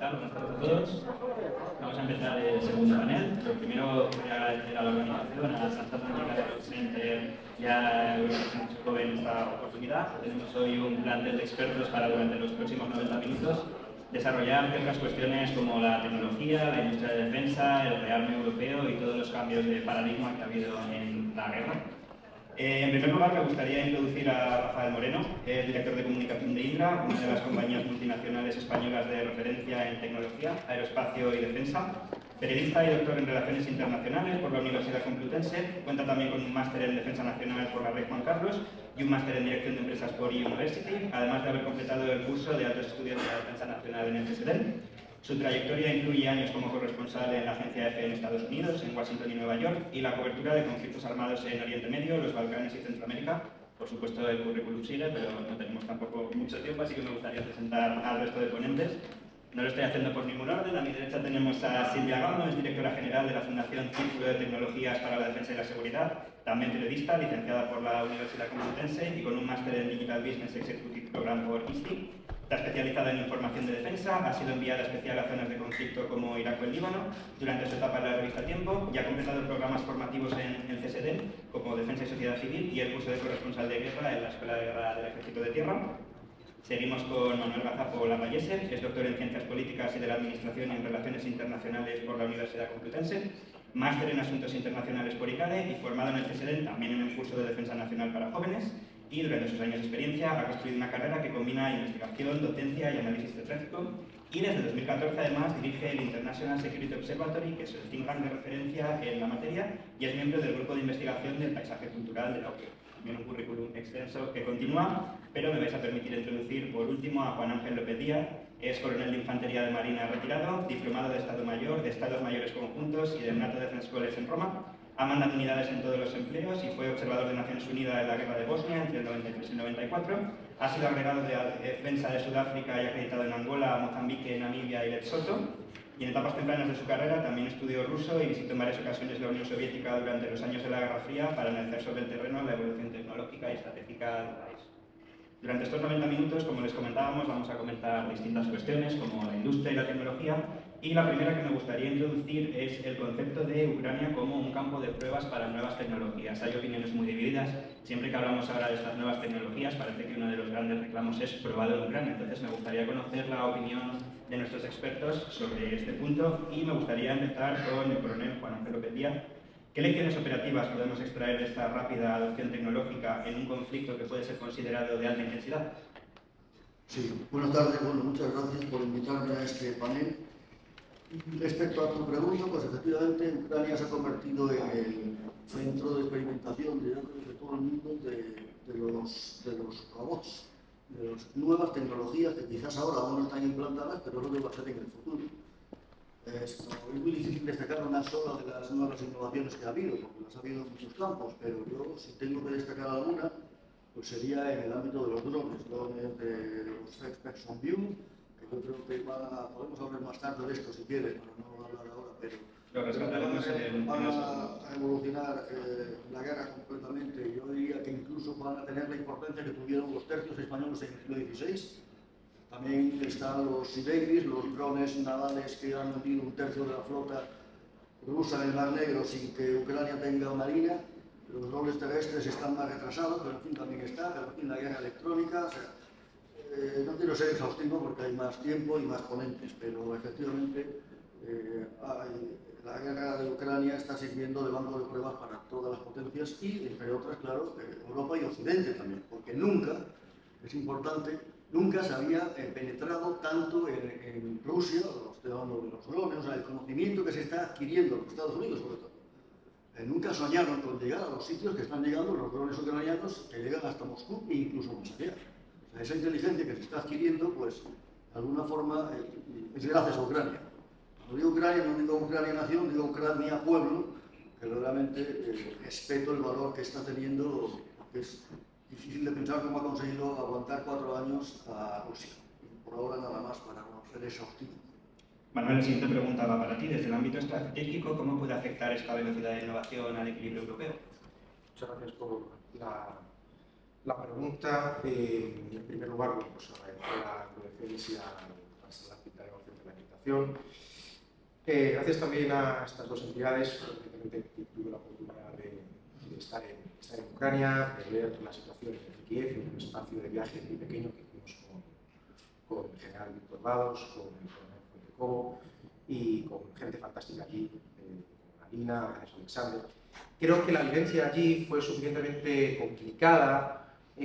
tal? Buenas tardes a todos. Vamos a empezar el segundo panel. Lo primero, voy a agradecer a la organización, a Santander Center y a Educación Joven esta oportunidad. Tenemos hoy un plantel de expertos para durante los próximos 90 minutos desarrollar ciertas cuestiones como la tecnología, la industria de defensa, el rearme europeo y todos los cambios de paradigma que ha habido en la guerra. En primer lugar, me gustaría introducir a Rafael Moreno, el director de comunicación de Indra, una de las compañías multinacionales españolas de referencia en tecnología, aeroespacio y defensa. Periodista y doctor en Relaciones Internacionales por la Universidad Complutense, cuenta también con un máster en Defensa Nacional por la Rey Juan Carlos y un máster en Dirección de Empresas por E-University, además de haber completado el curso de Altos Estudios de la Defensa Nacional en el CSDEN. Su trayectoria incluye años como corresponsal en la agencia EFE en Estados Unidos, en Washington y Nueva York, y la cobertura de conflictos armados en Oriente Medio, los Balcanes y Centroamérica. Por supuesto, el currículum sigue, pero no tenemos tampoco mucho tiempo, así que me gustaría presentar al resto de ponentes. No lo estoy haciendo por ningún orden. A mi derecha tenemos a Silvia Gamo, es directora general de la Fundación Círculo de Tecnologías para la Defensa y la Seguridad, también periodista, licenciada por la Universidad Complutense y con un máster en Digital Business Executive Program por ISTI. Está especializada en información de defensa, ha sido enviada especial a zonas de conflicto como Irak o el Líbano durante su etapa en la revista Tiempo y ha completado programas formativos en el CSD como Defensa y Sociedad Civil y el curso de corresponsal de guerra en la Escuela de Guerra del Ejército de Tierra. Seguimos con Manuel Gazapo Lavallese, es doctor en Ciencias Políticas y de la Administración y en Relaciones Internacionales por la Universidad Complutense, máster en Asuntos Internacionales por ICADE y formado en el CSD también en el curso de Defensa Nacional para Jóvenes. Y durante sus años de experiencia ha construido una carrera que combina investigación, docencia y análisis de tráfico. Y desde 2014 además dirige el International Security Observatory, que es el think tank de referencia en la materia, y es miembro del grupo de investigación del paisaje cultural de la UPE. También un currículum extenso que continúa, pero me vais a permitir introducir por último a Juan Ángel López Díaz. Es coronel de Infantería de Marina retirado, diplomado de Estado Mayor, de Estados Mayores Conjuntos y del NATO Defense College en Roma. Ha mandado unidades en todos los empleos y fue observador de Naciones Unidas en la Guerra de Bosnia entre el 93 y el 94. Ha sido agregado de defensa de Sudáfrica y acreditado en Angola, Mozambique, Namibia y Lesotho. Y en etapas tempranas de su carrera también estudió ruso y visitó en varias ocasiones la Unión Soviética durante los años de la Guerra Fría para analizar sobre el terreno la evolución tecnológica y estratégica del país. Durante estos 90 minutos, como les comentábamos, vamos a comentar distintas cuestiones como la industria y la tecnología. Y la primera que me gustaría introducir es el concepto de Ucrania como un campo de pruebas para nuevas tecnologías. Hay opiniones muy divididas. Siempre que hablamos ahora de estas nuevas tecnologías, parece que uno de los grandes reclamos es probarlo en Ucrania. Entonces me gustaría conocer la opinión de nuestros expertos sobre este punto y me gustaría empezar con el coronel Juan Ángel López Díaz. ¿Qué lecciones operativas podemos extraer de esta rápida adopción tecnológica en un conflicto que puede ser considerado de alta intensidad? Sí, buenas tardes. Bueno, muchas gracias por invitarme a este panel. Respecto a tu pregunta, pues efectivamente Ucrania se ha convertido en el centro de experimentación de todo el mundo de los robots, de las nuevas tecnologías que quizás ahora aún no están implantadas, pero lo que va a ser en el futuro. Es muy difícil destacar una sola de las nuevas innovaciones que ha habido, porque las ha habido en muchos campos, pero yo, si tengo que destacar alguna, pues sería en el ámbito de los drones de los First Person View, que yo creo que podemos hablar más tarde de esto si quieres, para no hablar ahora, pero lo rescataremos van a evolucionar la guerra completamente. Yo diría que incluso van a tener la importancia que tuvieron los tercios españoles en el siglo XVI. También están los Sea Babies, los drones navales que han hundido un tercio de la flota rusa en el Mar Negro sin que Ucrania tenga marina. Los drones terrestres están más retrasados, pero en fin también está, pero en fin la guerra electrónica. O sea, no quiero ser exhaustivo porque hay más tiempo y más ponentes, pero efectivamente la guerra de Ucrania está sirviendo de banco de pruebas para todas las potencias y, entre otras, claro, Europa y Occidente también, porque nunca, es importante, nunca se había penetrado tanto en Rusia, estoy hablando de los drones, o sea, el conocimiento que se está adquiriendo en los Estados Unidos sobre todo. Nunca soñaron con llegar a los sitios que están llegando los drones ucranianos, que llegan hasta Moscú e incluso más allá. O sea, esa inteligencia que se está adquiriendo, pues, de alguna forma, es gracias a Ucrania. Cuando digo Ucrania, no digo Ucrania nación, digo Ucrania pueblo, que realmente respeto el valor que está teniendo, porque es difícil de pensar cómo ha conseguido aguantar 4 años a Rusia. Y por ahora nada más para no ser exhaustivo. Manuel, la siguiente pregunta va para ti. Desde el ámbito estratégico, ¿cómo puede afectar esta velocidad de innovación al equilibrio europeo? Muchas gracias por la pregunta. En primer lugar, pues agradecer a la Defensa y a la Sala de Negociación de la invitación presentación. Gracias también a estas dos entidades. Recientemente tuve la oportunidad de estar en Ucrania, de ver la situación en Kiev, en un espacio de viaje muy pequeño que hicimos con el general Víctor Vados, con el coronel Fuentecobo y con gente fantástica allí, con Alina, Alexander. Creo que la vivencia allí fue suficientemente complicada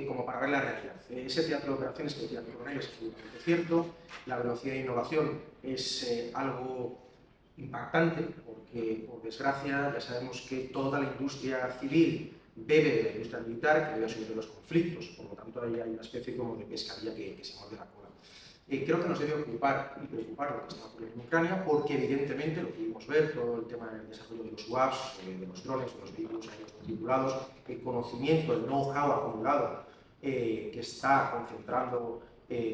como para ver la realidad. Ese teatro de operaciones que decía el coronel es absolutamente cierto. La velocidad de innovación es algo impactante porque, por desgracia, ya sabemos que toda la industria civil bebe de la industria militar, que bebe a su vez de los conflictos. Por lo tanto, ahí hay una especie como de pescadilla que se muerde la cola. Creo que nos debe ocupar y preocupar lo que está ocurriendo en Ucrania, porque evidentemente lo pudimos ver, todo el tema del desarrollo de los UAVs, de los drones, de los vehículos aéreos no tripulados, el conocimiento, el know-how acumulado que está concentrando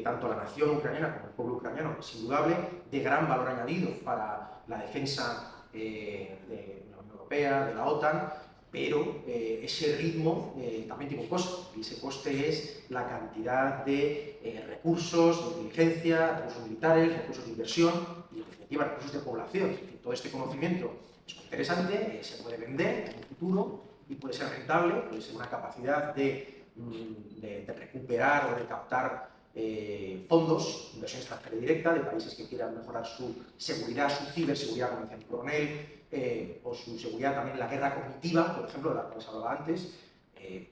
tanto la nación ucraniana como el pueblo ucraniano, es indudable, de gran valor añadido para la defensa de la Unión Europea, de la OTAN, pero ese ritmo también tiene un coste, y ese coste es la cantidad de recursos, de inteligencia, recursos militares, recursos de inversión y, en definitiva, recursos de población. Es decir, todo este conocimiento es muy interesante, se puede vender en un futuro y puede ser rentable, puede ser una capacidad de recuperar o de captar fondos, inversión extranjera directa de países que quieran mejorar su seguridad, su ciberseguridad, como decía el coronel, o su seguridad también en la guerra cognitiva, por ejemplo, de la cual se hablaba antes,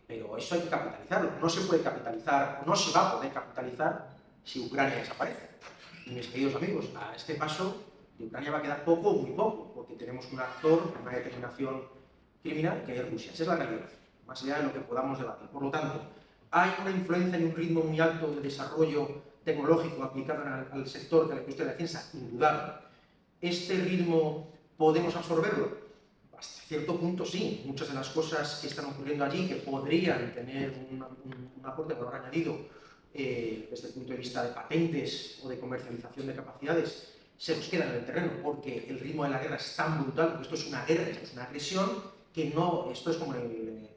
pero eso hay que capitalizarlo. No se puede capitalizar, no se va a poder capitalizar si Ucrania desaparece. Y mis queridos amigos, a este paso de Ucrania va a quedar poco o muy poco, porque tenemos un actor con una determinación criminal que es Rusia. Esa es la realidad, más allá de lo que podamos debatir. Por lo tanto, hay una influencia y un ritmo muy alto de desarrollo tecnológico aplicado al sector de la industria de la defensa, indudable. Este ritmo, ¿podemos absorberlo? Hasta cierto punto sí. Muchas de las cosas que están ocurriendo allí, que podrían tener un aporte de valor añadido desde el punto de vista de patentes o de comercialización de capacidades, se nos quedan en el terreno, porque el ritmo de la guerra es tan brutal, porque esto es una guerra, esto es una agresión, que no, esto es como el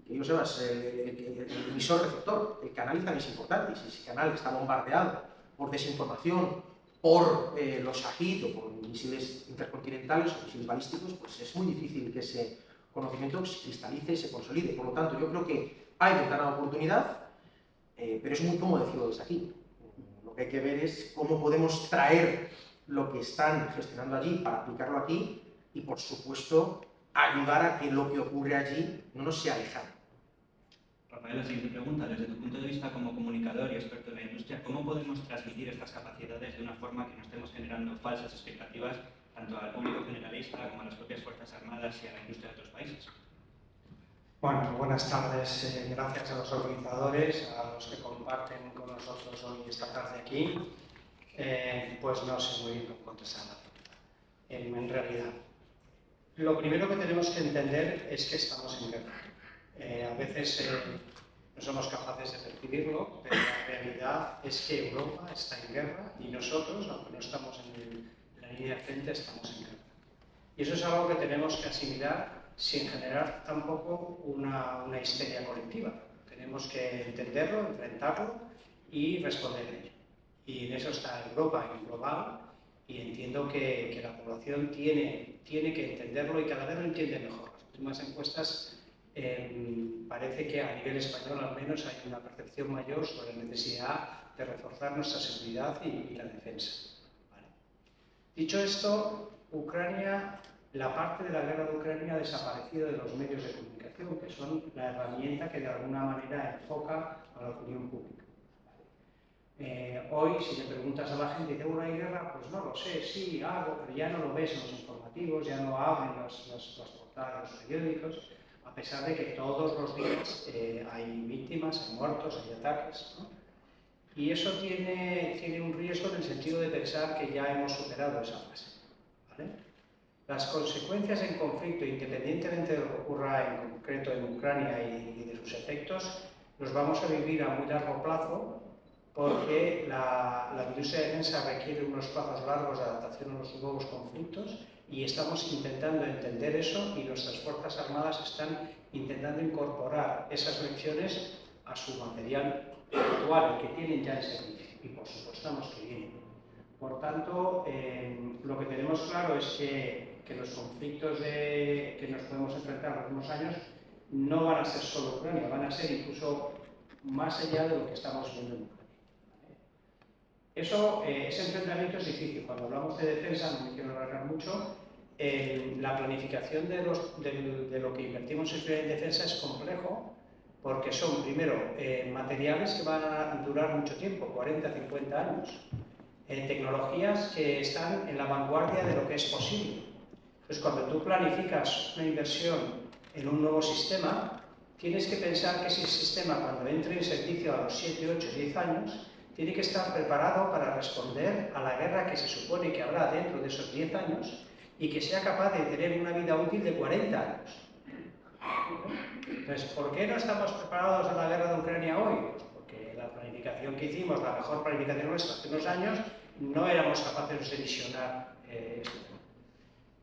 emisor receptor. El canal también es importante, y si ese canal está bombardeado por desinformación, por los Shahid o por misiles intercontinentales o misiles balísticos, pues es muy difícil que ese conocimiento se cristalice y se consolide. Por lo tanto, yo creo que hay ventana de oportunidad, pero es muy cómodo decirlo desde aquí. Lo que hay que ver es cómo podemos traer lo que están gestionando allí para aplicarlo aquí y, por supuesto, ayudar a que lo que ocurre allí no nos sea lejano. Rafael, la siguiente pregunta. Desde tu punto de vista como comunicador y experto en la industria, ¿cómo podemos transmitir estas capacidades de una forma que no estemos generando falsas expectativas tanto al público generalista como a las propias Fuerzas Armadas y a la industria de otros países? Bueno, buenas tardes. Gracias a los organizadores, a los que comparten con nosotros hoy esta tarde aquí. Pues no sé muy bien cómo contestar la pregunta. En realidad, lo primero que tenemos que entender es que estamos en guerra. A veces no somos capaces de percibirlo, pero la realidad es que Europa está en guerra y nosotros, aunque no estamos en la línea de frente, estamos en guerra. Y eso es algo que tenemos que asimilar sin generar tampoco una histeria colectiva. Tenemos que entenderlo, enfrentarlo y responder a ello. Y en eso está Europa en global, y entiendo que la población tiene que entenderlo y cada vez lo entiende mejor. Las últimas encuestas parece que a nivel español al menos hay una percepción mayor sobre la necesidad de reforzar nuestra seguridad y la defensa. ¿Vale? Dicho esto, Ucrania, la parte de la guerra de Ucrania ha desaparecido de los medios de comunicación, que son la herramienta que de alguna manera enfoca a la opinión pública. Hoy, si le preguntas a la gente, ¿dice una guerra? Pues no lo sé, sí, algo, pero ya no lo ves en los informativos, ya no abren las portadas de los periódicos, a pesar de que todos los días hay víctimas, hay muertos, hay ataques, ¿no? Y eso tiene un riesgo en el sentido de pensar que ya hemos superado esa fase, ¿vale? Las consecuencias en conflicto, independientemente de lo que ocurra en concreto en Ucrania y de sus efectos, los vamos a vivir a muy largo plazo, porque la industria de defensa requiere unos plazos largos de adaptación a los nuevos conflictos, y estamos intentando entender eso, y nuestras Fuerzas Armadas están intentando incorporar esas lecciones a su material actual, el que tienen ya en servicio, y por supuesto a los que vienen. Por tanto, lo que tenemos claro es que los conflictos que nos podemos enfrentar en los próximos años no van a ser solo Ucrania, van a ser incluso más allá de lo que estamos viendo en Ucrania. Ese enfrentamiento es difícil. Cuando hablamos de defensa, no me quiero alargar mucho, la planificación de lo que invertimos en defensa es complejo, porque son, primero, materiales que van a durar mucho tiempo, 40, 50 años, tecnologías que están en la vanguardia de lo que es posible. Entonces, cuando tú planificas una inversión en un nuevo sistema, tienes que pensar que ese sistema, cuando entre en servicio a los 7, 8, 10 años, tiene que estar preparado para responder a la guerra que se supone que habrá dentro de esos 10 años y que sea capaz de tener una vida útil de 40 años. Entonces, ¿por qué no estamos preparados a la guerra de Ucrania hoy? Pues porque la planificación que hicimos, la mejor planificación nuestra hace unos años, no éramos capaces de visionar esto.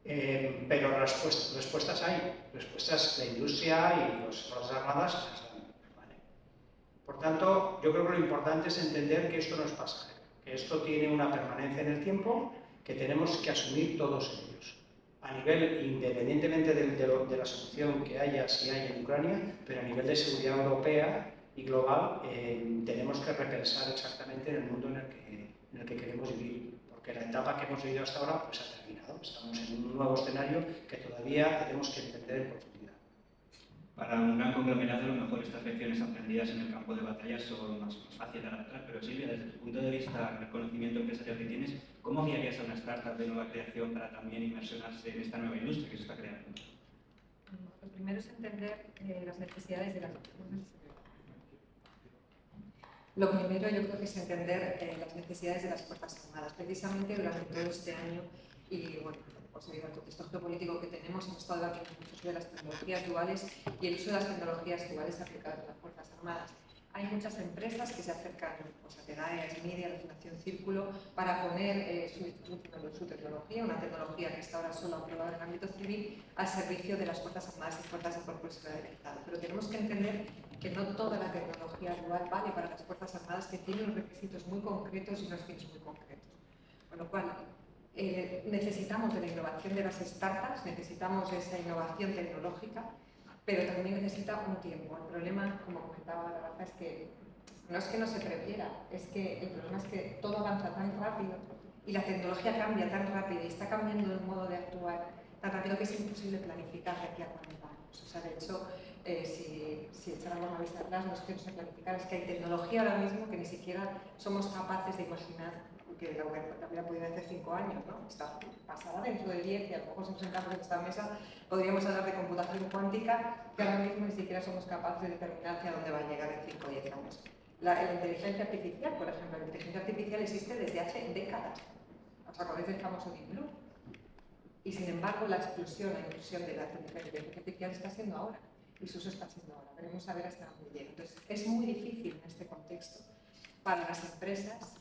Pero respuestas hay, respuestas la industria y las Fuerzas Armadas las dan. ¿Vale? Por tanto, yo creo que lo importante es entender que esto no es pasajero, que esto tiene una permanencia en el tiempo que tenemos que asumir todos ellos. A nivel, independientemente de la solución que haya, si hay en Ucrania, pero a nivel de seguridad europea y global, tenemos que repensar exactamente en el mundo en el que queremos vivir, porque la etapa que hemos vivido hasta ahora pues, ha terminado. Estamos en un nuevo escenario que todavía tenemos que entender en profundidad. Para un gran conglomerado, a lo mejor estas lecciones aprendidas en el campo de batalla son más fáciles de adaptar, pero Silvia, desde tu punto de vista, el conocimiento empresarial que tienes, ¿cómo guiarías a una startup de nueva creación para también inmersionarse en esta nueva industria que se está creando? Lo primero es entender las necesidades de las Lo primero yo creo que es entender las necesidades de las Fuerzas Armadas. Precisamente durante todo este año y bueno, pues debido al contexto geopolítico que tenemos, hemos estado debatiendo mucho sobre las tecnologías duales y el uso de las tecnologías duales aplicadas a las Fuerzas Armadas. Hay muchas empresas que se acercan pues, a TEDAE, a Media, a la Fundación Círculo, para poner su tecnología, una tecnología que está ahora solo aprobada en el ámbito civil, al servicio de las Fuerzas Armadas y Fuerzas de Propulsión del Estado. Pero tenemos que entender que no toda la tecnología dual vale para las Fuerzas Armadas, que tienen unos requisitos muy concretos y unos fines muy concretos. Con lo cual, necesitamos de la innovación de las startups, necesitamos de esa innovación tecnológica, pero también necesita un tiempo. El problema, como comentaba la Rafa, es que no se prefiera, es que el problema es que todo avanza tan rápido y la tecnología cambia tan rápido y está cambiando el modo de actuar tan rápido que es imposible planificar de aquí a 40 años. O sea, de hecho, si echáramos una vista atrás, no es que no se planificar, es que hay tecnología ahora mismo que ni siquiera somos capaces de imaginar que la web también la podía hace 5 años, ¿no? Está pasada dentro de 10 y a lo mejor si nos sentamos en esta mesa podríamos hablar de computación cuántica que ahora mismo ni siquiera somos capaces de determinar hacia dónde va a llegar en 5 o 10 años. La inteligencia artificial, por ejemplo, la inteligencia artificial existe desde hace décadas. ¿Os acordáis del famoso Deep Blue? Y sin embargo la explosión de la inteligencia artificial está siendo ahora y su uso está siendo ahora. Veremos a ver hasta dónde llega. Entonces es muy difícil en este contexto para las empresas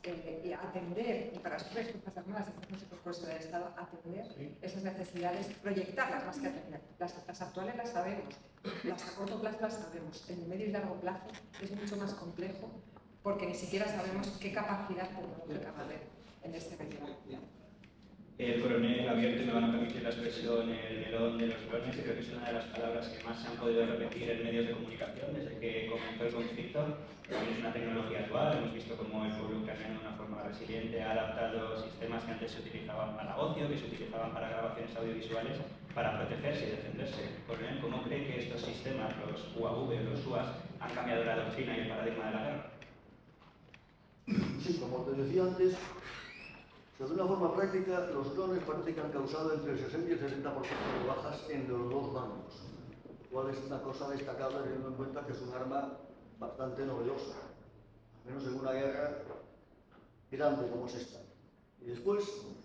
atender, y para las propias Fuerzas Armadas y Fuerzas de Propulsión del Estado, atender esas necesidades, proyectarlas más que atender. Las actuales las sabemos, las a corto plazo las sabemos, en el medio y largo plazo es mucho más complejo porque ni siquiera sabemos qué capacidad tecnológica va a haber en este medio. El coronel abierto, me van a permitir la expresión, el melón de los drones, y creo que es una de las palabras que más se han podido repetir en medios de comunicación desde que comenzó el conflicto. Es una tecnología dual, hemos visto cómo el pueblo ucraniano de una forma resiliente ha adaptado sistemas que antes se utilizaban para ocio, que se utilizaban para grabaciones audiovisuales, para protegerse y defenderse. Coronel, ¿cómo cree que estos sistemas, los UAV, los UAS, han cambiado la doctrina y el paradigma de la guerra? Sí, como te decía antes, de una forma práctica, los drones parece que han causado entre el 60 y el 70% de bajas en los dos bandos, lo cual es una cosa destacable teniendo en cuenta que es un arma bastante novedosa, al menos en una guerra grande como es esta. Y después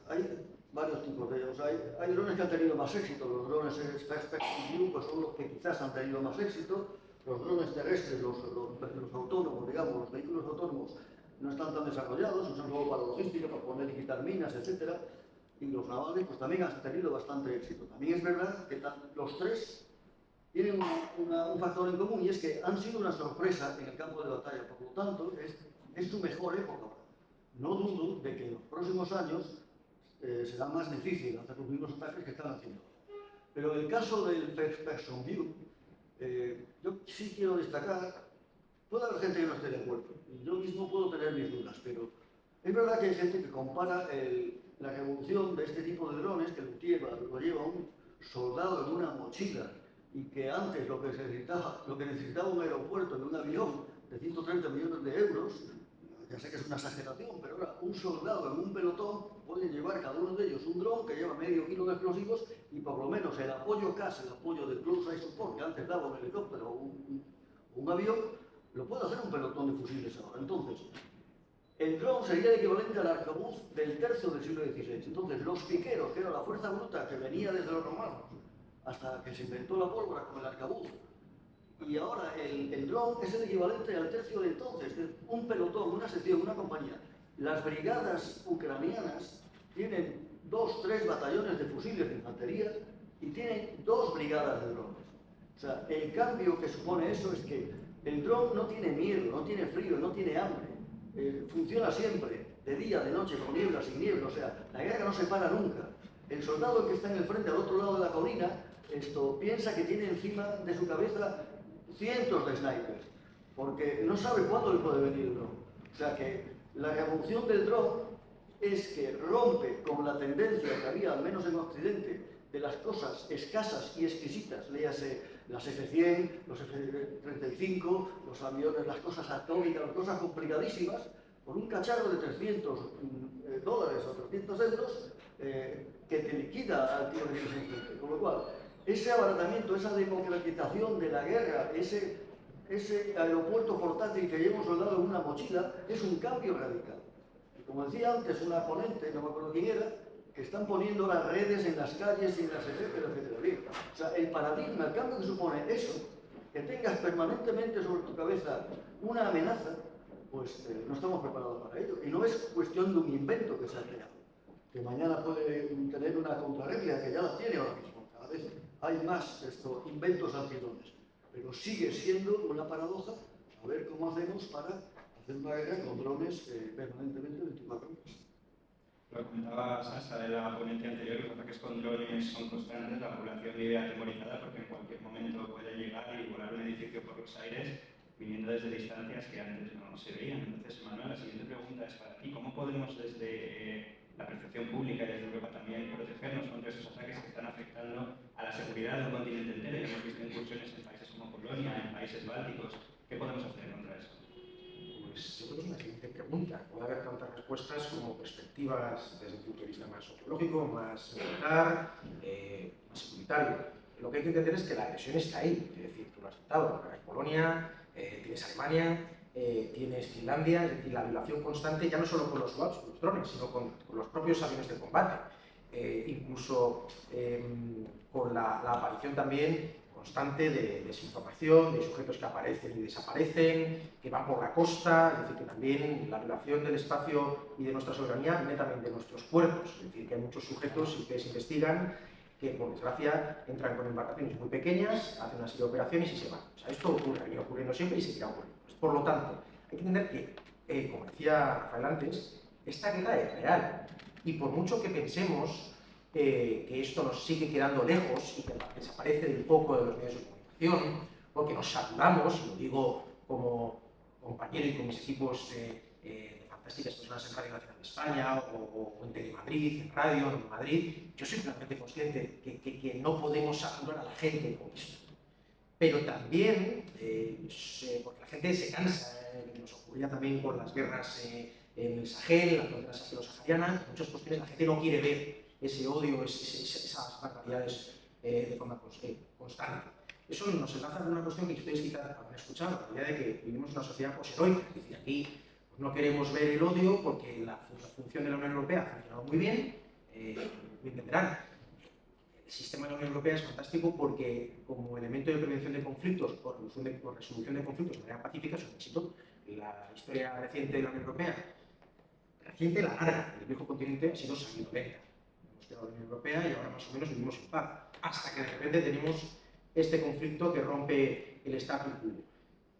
hay varios tipos de ellos. Hay drones que han tenido más éxito, los drones First Person View pues son los que quizás han tenido más éxito, los drones terrestres, los autónomos, digamos, los vehículos autónomos, no están tan desarrollados, usan solo para logística, para poner y quitar minas, etc. Y los navales pues también han tenido bastante éxito. También es verdad que los tres tienen un factor en común y es que han sido una sorpresa en el campo de batalla, por lo tanto es su mejor época. no dudo de que en los próximos años será más difícil hacer los mismos ataques que están haciendo. Pero en el caso del First Person View, yo sí quiero destacar, puede haber gente que no esté de acuerdo, yo mismo puedo tener mis dudas, pero es verdad que hay gente que compara la revolución de este tipo de drones, que lo lleva un soldado en una mochila, y que antes lo que necesitaba un aeropuerto de un avión de 130 millones de euros, ya sé que es una exageración, pero ahora un soldado en un pelotón puede llevar cada uno de ellos un dron que lleva medio kilo de explosivos y por lo menos el apoyo CAS, el apoyo de Close Air Support, que antes daba un helicóptero o un avión, lo puede hacer un pelotón de fusiles ahora. Entonces, el dron sería el equivalente al arcabuz del tercio del siglo XVI. Entonces, los piqueros, que era la fuerza bruta que venía desde los romanos hasta que se inventó la pólvora con el arcabuz, y ahora el dron es el equivalente al tercio de entonces, un pelotón, una sección, una compañía. Las brigadas ucranianas tienen 2, 3 batallones de fusiles de infantería y tienen 2 brigadas de drones. O sea, el cambio que supone eso es que el dron no tiene miedo, no tiene frío, no tiene hambre. Funciona siempre, de día, de noche, con niebla, sin niebla. O sea, la guerra no se para nunca. El soldado que está en el frente, al otro lado de la colina, piensa que tiene encima de su cabeza cientos de snipers, porque no sabe cuándo le puede venir el dron. O sea que la revolución del dron es que rompe con la tendencia que había, al menos en Occidente, de las cosas escasas y exquisitas, léase las F-100, los F-35, los aviones, las cosas atómicas, las cosas complicadísimas, por un cacharro de $300 o 300 euros que te liquida al tío de enfrente. Con lo cual, ese abaratamiento, esa democratización de la guerra, ese aeropuerto portátil que lleva un soldado en una mochila, es un cambio radical. Y como decía antes una ponente, no me acuerdo quién era, que están poniendo las redes en las calles y en las etcétera, etcétera. Bien. O sea, el paradigma, el cambio que supone eso, que tengas permanentemente sobre tu cabeza una amenaza, pues no estamos preparados para ello. Y no es cuestión de un invento que se ha creado, que mañana puede tener una contrarréplica, que ya la tiene ahora mismo. Cada vez hay más inventos antidrones, pero sigue siendo una paradoja a ver cómo hacemos para hacer una guerra con drones permanentemente 24 horas. Lo comentaba Sasa de la ponencia anterior, los ataques con drones son constantes, la población vive atemorizada porque en cualquier momento puede llegar y volar un edificio por los aires viniendo desde distancias que antes no se veían. Entonces, Manuel, la siguiente pregunta es para ti. ¿Cómo podemos desde la percepción pública y desde Europa también protegernos contra estos ataques que están afectando a la seguridad de un continente entero? Ya hemos visto incursiones en países como Polonia, en países bálticos. ¿Qué podemos hacer contra eso? Pues yo creo que es una excelente pregunta. Puede haber tantas respuestas como perspectivas desde el punto de vista más sociológico, más militar, más securitario. Lo que hay que entender es que la agresión está ahí. Es decir, tú lo has citado, hay Polonia, tienes Alemania, tienes Finlandia, es decir, la violación constante, ya no solo con los swaps, con los drones, sino con los propios aviones de combate. Incluso con la aparición también constante de desinformación, de sujetos que aparecen y desaparecen, que van por la costa, es decir, que también la violación del espacio y de nuestra soberanía viene también de nuestros puertos, es decir, que hay muchos sujetos, si ustedes investigan, que por desgracia entran con embarcaciones muy pequeñas, hacen una serie de operaciones y se van. O sea, esto ocurre, ha venido ocurriendo siempre y seguirá ocurriendo. Pues, por lo tanto, hay que entender que, como decía Rafael antes, esta guerra es real, y por mucho que pensemos que esto nos sigue quedando lejos y que desaparece del foco de los medios de comunicación, porque nos saturamos, y lo digo como compañero y con mis equipos de fantásticas personas en Radio Nacional de España o en Telemadrid, en Radio, en Madrid, yo soy plenamente consciente que no podemos saturar a la gente con esto. Pero también, porque la gente se cansa, nos ocurría también con las guerras en el Sahel, en las fronteras sahelo-saharianas, muchas cuestiones la gente no quiere ver ese odio, esas barbaridades de forma constante. Eso nos enlaza con una cuestión que ustedes quizás habrán escuchado, la idea de que vivimos en una sociedad posheroica, es decir, aquí pues, no queremos ver el odio porque la función de la Unión Europea ha funcionado muy bien, lo entenderán. El sistema de la Unión Europea es fantástico porque como elemento de prevención de conflictos o resolución de conflictos de manera pacífica es un éxito. La historia reciente de la Unión Europea, reciente, la larga, del viejo continente, ha sido sanguinolenta. De la Unión Europea y ahora más o menos vivimos en paz, hasta que de repente tenemos este conflicto que rompe el status quo.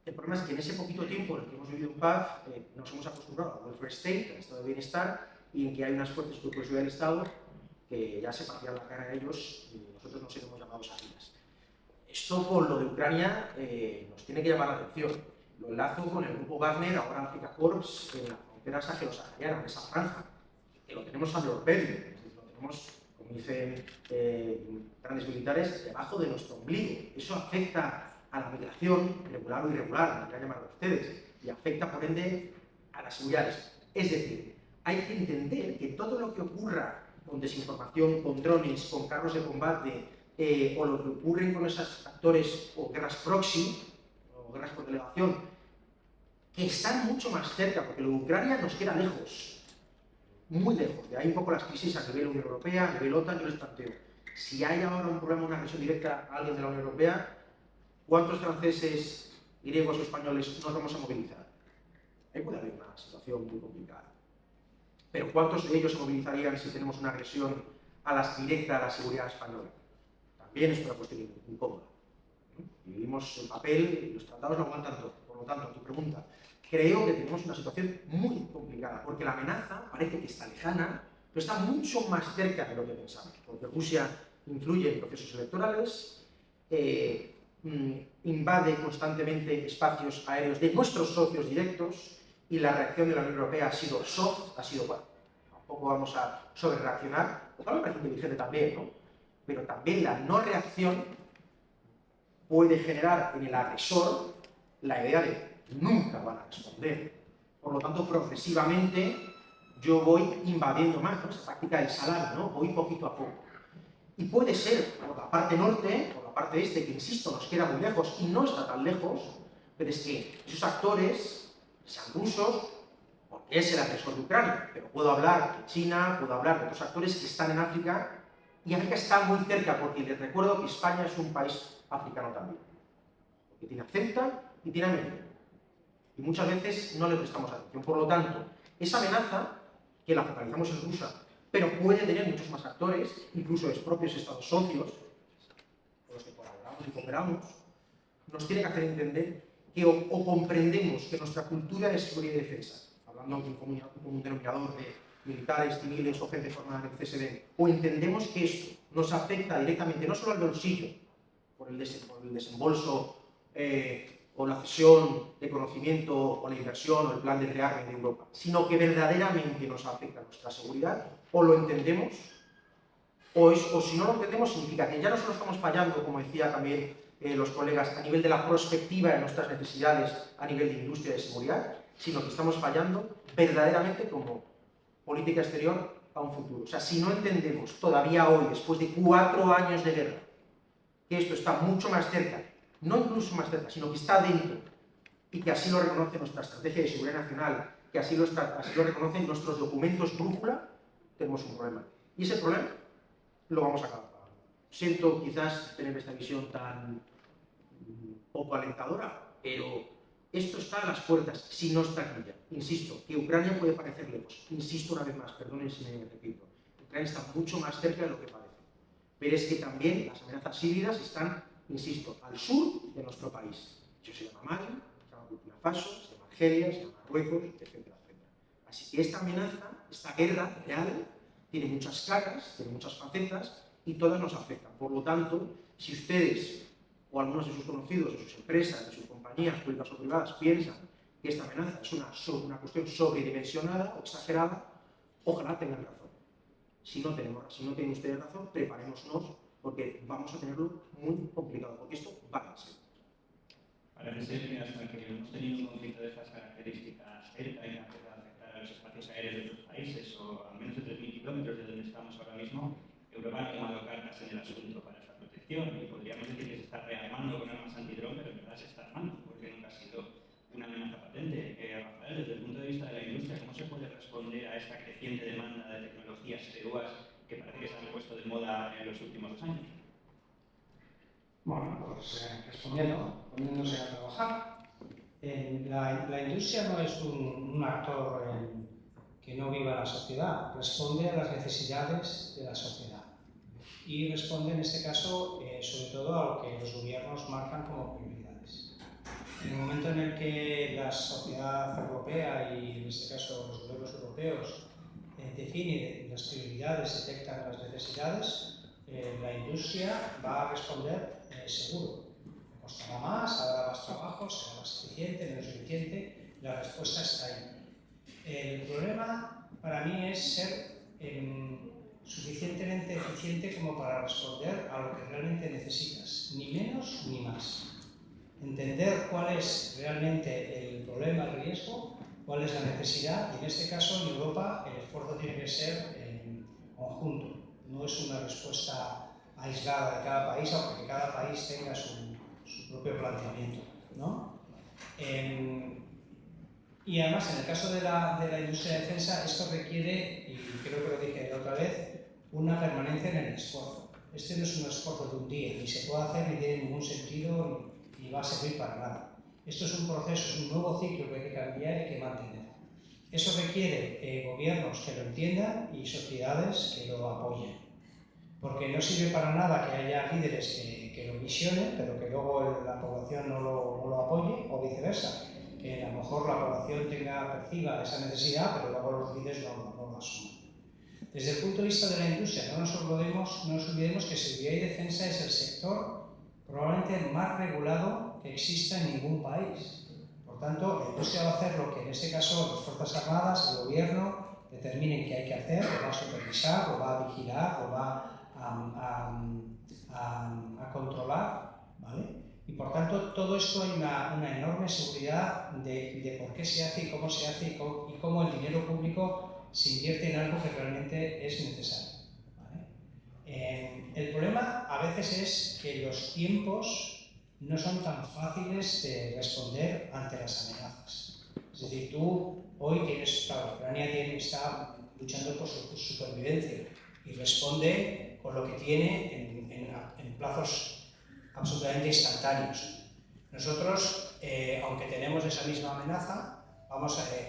El problema es que en ese poquito tiempo en el que hemos vivido en paz, nos hemos acostumbrado al welfare state, al estado de bienestar, y en que hay unas fuerzas de seguridad del Estado que ya se partirán la cara a ellos y nosotros no seremos llamados a filas. Esto con lo de Ucrania nos tiene que llamar la atención. Lo enlazo con el grupo Wagner, ahora Africa Corps, en la frontera saharo-sahariana, en esa franja, que lo tenemos a orbedio, lo tenemos, como dicen grandes militares, debajo de nuestro ombligo. Eso afecta a la migración, regular o irregular, como quieran llamarlo ustedes, y afecta, por ende, a las seguridades. Es decir, hay que entender que todo lo que ocurra con desinformación, con drones, con carros de combate, o lo que ocurre con esos actores o guerras proxy, o guerras por delegación, que están mucho más cerca, porque lo de Ucrania nos queda lejos, muy lejos. De ahí un poco las crisis a nivel Unión Europea, a nivel OTAN. Yo les planteo, si hay ahora un problema, una agresión directa a alguien de la Unión Europea, ¿cuántos franceses, griegos o españoles nos vamos a movilizar? Ahí puede haber una situación muy complicada. Pero ¿cuántos de ellos se movilizarían si tenemos una agresión directa a la seguridad española? También es una cuestión incómoda. Vivimos el papel y los tratados lo aguantan todo. Por lo tanto, a tu pregunta, creo que tenemos una situación muy complicada, porque la amenaza parece que está lejana, pero está mucho más cerca de lo que pensamos, porque Rusia influye en procesos electorales, invade constantemente espacios aéreos de nuestros socios directos, y la reacción de la Unión Europea ha sido soft, ha sido, bueno, tampoco vamos a sobrereaccionar, lo cual me parece inteligente también, ¿no? Pero también la no reacción puede generar en el agresor la idea de nunca van a responder. Por lo tanto, progresivamente yo voy invadiendo más, ¿no? Esa práctica del salami, ¿no? Voy poquito a poco. Y puede ser por la parte norte, por la parte este, que insisto, nos queda muy lejos y no está tan lejos, pero es que esos actores, sean rusos, porque es el agresor de Ucrania, pero puedo hablar de China, puedo hablar de otros actores que están en África, y África está muy cerca, porque les recuerdo que España es un país africano también, porque tiene a Ceuta y tiene a Melilla, y muchas veces no le prestamos atención. Por lo tanto, esa amenaza, que la focalizamos en Rusia, pero puede tener muchos más actores, incluso los propios estados socios, con los que colaboramos y cooperamos, nos tiene que hacer entender que o comprendemos que nuestra cultura de seguridad y defensa, hablando de un denominador de militares, civiles o gente formada en el CSD, o entendemos que esto nos afecta directamente no solo al bolsillo, por el desembolso o la cesión de conocimiento o la inversión o el plan de rearme de Europa, sino que verdaderamente nos afecta a nuestra seguridad, o lo entendemos, o si no lo entendemos significa que ya no solo estamos fallando, como decía también los colegas, a nivel de la prospectiva de nuestras necesidades a nivel de industria de seguridad, sino que estamos fallando verdaderamente como política exterior a un futuro. O sea, si no entendemos todavía hoy, después de 4 años de guerra, que esto está mucho más cerca, no incluso más cerca, sino que está dentro, y que así lo reconoce nuestra estrategia de seguridad nacional, que así lo reconocen nuestros documentos brújula, tenemos un problema. Y ese problema lo vamos a acabar. Siento quizás tener esta visión tan poco alentadora, pero esto está a las puertas, si no está aquí ya. Insisto, que Ucrania puede parecer lejos. Insisto una vez más, perdonen si me repito. Ucrania está mucho más cerca de lo que parece. Pero es que también las amenazas híbridas están, insisto, al sur de nuestro país. Eso se llama Mali, se llama Burkina Faso, se llama Argelia, se llama Marruecos, etcétera, etcétera. Así que esta amenaza, esta guerra real, tiene muchas caras, tiene muchas facetas, y todas nos afectan. Por lo tanto, si ustedes, o algunos de sus conocidos, de sus empresas, de sus compañías públicas o privadas, piensan que esta amenaza es una cuestión sobredimensionada o exagerada, ojalá tengan razón. Si no tienen ustedes razón, preparémonos, porque vamos a tenerlo muy complicado, porque esto va a ser. Parece ser que hemos tenido un conflicto de estas características cerca y que afecta a los espacios aéreos de otros países, o a menos de 3.000 kilómetros de donde estamos ahora mismo. Europa ha tomado cartas en el asunto para esta protección, y podríamos decir que se está rearmando con armas antidrón, pero en verdad se está armando, porque nunca ha sido una amenaza patente. Rafael, desde el punto de vista de la industria, ¿cómo se puede responder a esta creciente demanda de tecnologías seguras que parece que se han puesto de moda en los últimos 2 años? Bueno, pues respondiendo, poniéndose a trabajar. La industria no es un actor que no viva la sociedad, responde a las necesidades de la sociedad. Y responde en este caso sobre todo a lo que los gobiernos marcan como prioridades. En el momento en el que la sociedad europea y en este caso los gobiernos europeos definen las prioridades, detectan las necesidades, la industria va a responder seguro. Costará más, habrá más trabajo, será más eficiente, menos eficiente, la respuesta está ahí. El problema para mí es ser suficientemente eficiente como para responder a lo que realmente necesitas, ni menos ni más. Entender cuál es realmente el problema, el riesgo, cuál es la necesidad, y en este caso en Europa el esfuerzo tiene que ser conjunto, no es una respuesta aislada de cada país, aunque cada país tenga su propio planteamiento, ¿no? Y además, en el caso de la industria de defensa, esto requiere, y creo que lo dije la otra vez, una permanencia en el esfuerzo. Este no es un esfuerzo de un día, ni se puede hacer, ni tiene ningún sentido, ni va a servir para nada. Esto es un proceso, es un nuevo ciclo que hay que cambiar y que mantener. Eso requiere gobiernos que lo entiendan y sociedades que lo apoyen. Porque no sirve para nada que haya líderes que lo visionen, pero que luego la población no lo apoye, o viceversa, que a lo mejor la población perciba esa necesidad, pero luego los líderes no lo asuman. Desde el punto de vista de la industria, no nos olvidemos que seguridad y defensa es el sector probablemente más regulado que exista en ningún país. Por tanto, la industria va a hacer lo que en este caso las Fuerzas Armadas, el gobierno, determinen que hay que hacer, lo va a supervisar, lo va a vigilar, lo va a controlar, ¿vale? Y por tanto, todo esto hay una enorme seguridad de por qué se hace y cómo se hace y cómo el dinero público se invierte en algo que realmente es necesario, ¿vale? El problema a veces es que los tiempos no son tan fáciles de responder ante las amenazas. Es decir, tú hoy Ucrania está luchando por su supervivencia y responde con lo que tiene en plazos absolutamente instantáneos. Nosotros, aunque tenemos esa misma amenaza,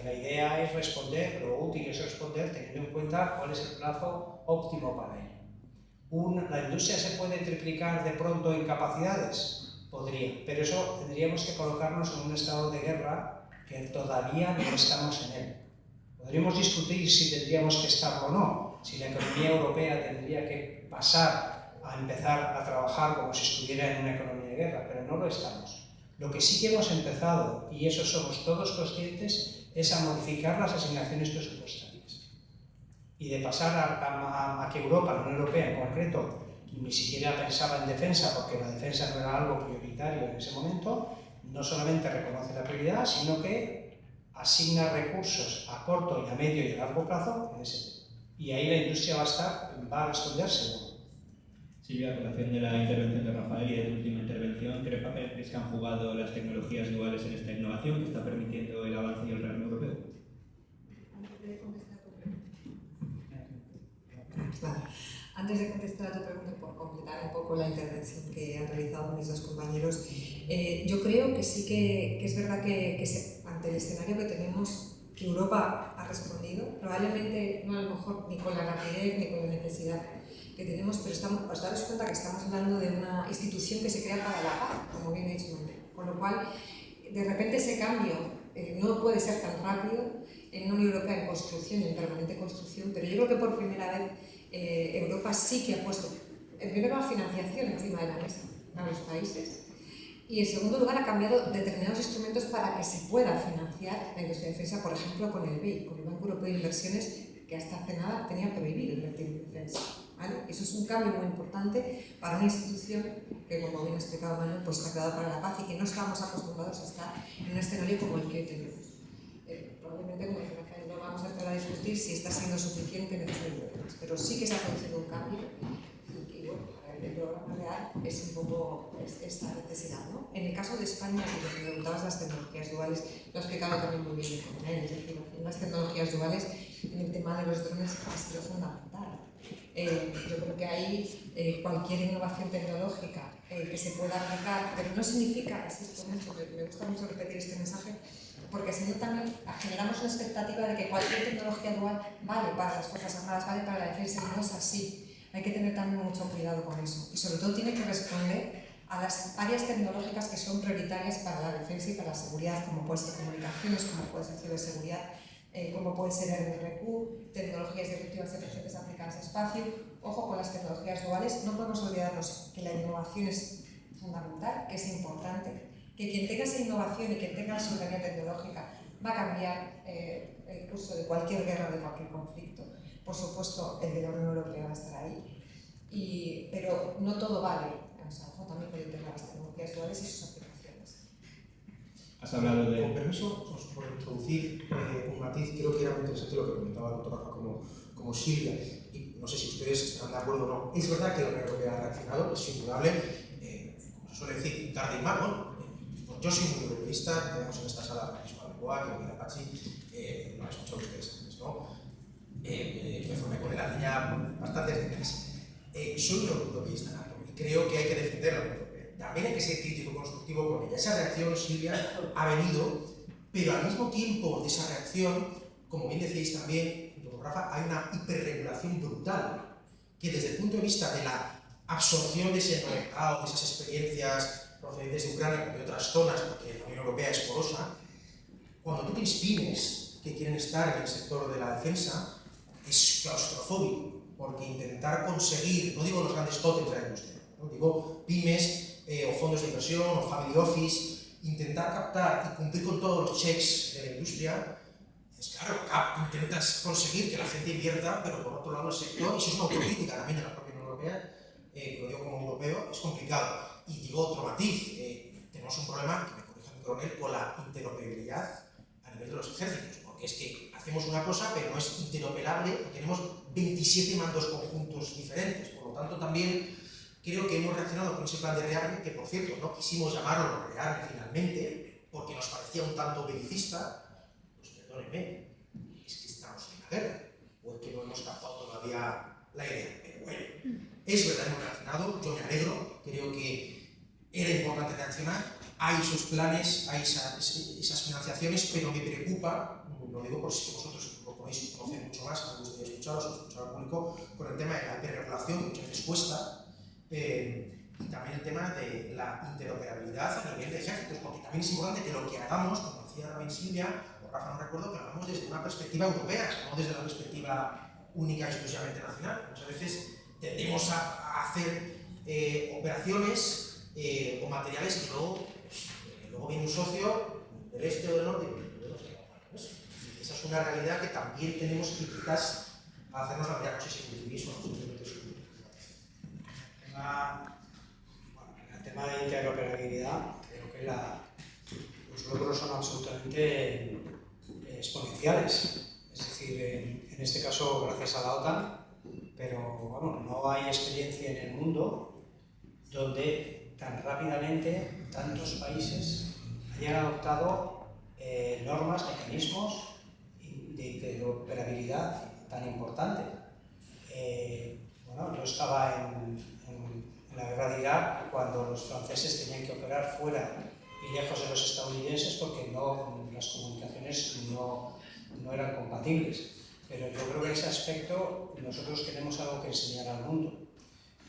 la idea es responder, lo útil es responder teniendo en cuenta cuál es el plazo óptimo para ello. ¿La industria se puede triplicar de pronto en capacidades? Podría, pero eso tendríamos que colocarnos en un estado de guerra que todavía no estamos en él. Podríamos discutir si tendríamos que estarlo o no, si la economía europea tendría que pasar a empezar a trabajar como si estuviera en una economía de guerra, pero no lo estamos. Lo que sí que hemos empezado, y eso somos todos conscientes, es a modificar las asignaciones presupuestarias. Y de pasar a que Europa, la Unión Europea en concreto, ni siquiera pensaba en defensa, porque la defensa no era algo prioritario en ese momento, no solamente reconoce la prioridad, sino que asigna recursos a corto y a medio y a largo plazo en ese tema. Y ahí la industria va a responder seguro. Silvia, a colación de la intervención de Rafael y de tu última intervención, ¿qué papel crees que han jugado las tecnologías duales en esta innovación que está permitiendo el avance y el rearme europeo? Antes de contestar a tu pregunta, por completar un poco la intervención que han realizado mis dos compañeros, yo creo que sí que es verdad que ante el escenario que tenemos, que Europa ha respondido, probablemente no a lo mejor ni con la rapidez ni con la necesidad que tenemos, pero os daros cuenta que estamos hablando de una institución que se crea para la paz, como bien he dicho antes, con lo cual de repente ese cambio no puede ser tan rápido en una Unión Europea en construcción, en permanente construcción, pero yo creo que por primera vez Europa sí que ha puesto, en primer lugar, financiación encima de la mesa a los países y en segundo lugar ha cambiado determinados instrumentos para que se pueda financiar la industria de defensa, por ejemplo con el BEI, con el Banco Europeo de Inversiones, que hasta hace nada tenía prohibido invertir en defensa. ¿Vale? Eso es un cambio muy importante para una institución que, como bien ha explicado Manuel, pues está creada para la paz y que no estamos acostumbrados a estar en un escenario como el que hoy tenemos. Probablemente, como dice Rafael, no vamos a entrar a discutir si está siendo suficiente en estos niveles, pero sí que se ha producido un cambio y bueno, el programa real es un poco esta necesidad, ¿no? En el caso de España, y lo que me preguntabas, las tecnologías duales, lo ha explicado también muy bien Coronel, es decir, las tecnologías duales en el tema de los drones ha sido fundamental. Yo creo que ahí cualquier innovación tecnológica que se pueda aplicar, pero no significa, insisto mucho, me gusta mucho repetir este mensaje, porque si no también generamos una expectativa de que cualquier tecnología dual vale para las Fuerzas Armadas, vale para la defensa, y no es así. Hay que tener también mucho cuidado con eso. Y sobre todo tiene que responder a las áreas tecnológicas que son prioritarias para la defensa y para la seguridad, como puede ser comunicaciones, como puede ser ciberseguridad, como puede ser RRQ, tecnologías disruptivas emergentes aplicadas a espacio. Ojo con las tecnologías duales, no podemos olvidarnos que la innovación es fundamental, que es importante, que quien tenga esa innovación y quien tenga la soberanía tecnológica va a cambiar el curso de cualquier guerra, de cualquier conflicto. Por supuesto, el de la Unión Europea va a estar ahí, pero no todo vale. O sea, ojo también puede tener las tecnologías duales y sus aplicaciones. Has hablado de... Con permiso, pues, por introducir un matiz, creo que era muy interesante lo que comentaba el doctor Rafa como Silvia, y no sé si ustedes estarán de acuerdo o no. Es verdad que la Unión Europea ha reaccionado, es indudable, como se suele decir, tarde y mal, ¿no? Pues yo soy muy europeísta, tenemos en esta sala a Francisco Alcoa, que viene a Pachi, lo han escuchado ustedes antes, ¿no? Me formé con él hace ya bastantes décadas. Soy un europeísta nato y creo que hay que defender la Unión Europea. También hay que ser crítico y constructivo con ella. Esa reacción, Silvia, ha venido, pero al mismo tiempo de esa reacción, como bien decíais también, doctor Rafa, hay una hiperregulación brutal, que desde el punto de vista de la absorción de ese know-how, de esas experiencias procedentes de Ucrania y de otras zonas, porque la Unión Europea es porosa, cuando tú tienes pymes que quieren estar en el sector de la defensa, es claustrofóbico, porque intentar conseguir, no digo los grandes tótems de la industria, ¿no? Digo pymes o fondos de inversión o family office, intentar captar y cumplir con todos los checks de la industria, es claro, intentas conseguir que la gente invierta, pero por otro lado el sector, y eso es una autocrítica también de la propia Unión Europea, lo digo como europeo, es complicado. Y digo otro matiz, tenemos un problema, que me corrija mi coronel, con la interoperabilidad a nivel de los ejércitos, porque es que hacemos una cosa, pero no es interoperable, tenemos 27 mandos conjuntos diferentes, por lo tanto también creo que hemos reaccionado con ese plan de rearme, que por cierto no quisimos llamarlo rearme finalmente, porque nos parecía un tanto belicista. Pues perdónenme, es que estamos en la guerra, o es que no hemos captado todavía la idea, pero bueno, es verdad, hemos reaccionado, yo me alegro, creo que era importante reaccionar, hay esos planes, hay esas financiaciones, pero me preocupa, lo digo por si vosotros lo podéis conocer mucho más, me gustaría escucharos o escuchar al público, con el tema de la hiperregulación, que muchas veces cuesta, y también el tema de la interoperabilidad a nivel de ejércitos, porque también es importante que lo que hagamos, como decía también Silvia, o Rafa no recuerdo, que hagamos desde una perspectiva europea, no desde la perspectiva única y exclusivamente nacional. Muchas veces tendemos a hacer operaciones o materiales que luego viene un socio del este o del norte y no sé cómo. Esa es una realidad que también tenemos que quizás hacernos la mirada, no sé si coincidís o no, simplemente es un... El tema de interoperabilidad, creo que los logros son absolutamente exponenciales. Es decir, en este caso, gracias a la OTAN, pero bueno, no hay experiencia en el mundo donde tan rápidamente tantos países hayan adoptado normas, mecanismos de interoperabilidad tan importante. Bueno, yo estaba en la guerra de Irak cuando los franceses tenían que operar fuera y lejos de los estadounidenses porque las comunicaciones no eran compatibles. Pero yo creo que en ese aspecto nosotros tenemos algo que enseñar al mundo.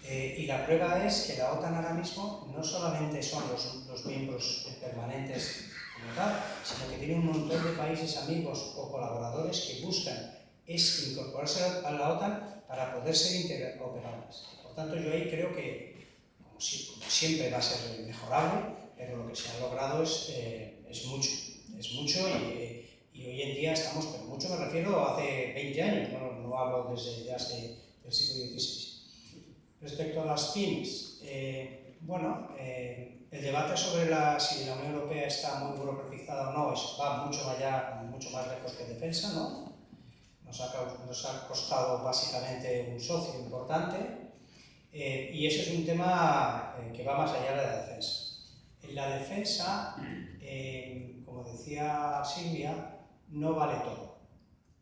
Y la prueba es que la OTAN ahora mismo no solamente son los miembros permanentes como tal, sino que tiene un montón de países amigos o colaboradores que buscan incorporarse a la OTAN para poder ser interoperables. Por tanto, yo ahí creo que, como siempre, va a ser mejorable, pero lo que se ha logrado es mucho. Es mucho y hoy en día estamos, pero mucho me refiero a hace 20 años, no hablo desde ya del siglo XVI. Respecto a las pymes, bueno, el debate sobre si la Unión Europea está muy burocratizada o no va mucho más lejos que defensa, ¿no? Nos ha costado básicamente un socio importante y ese es un tema que va más allá de la defensa. En la defensa, como decía Silvia, no vale todo.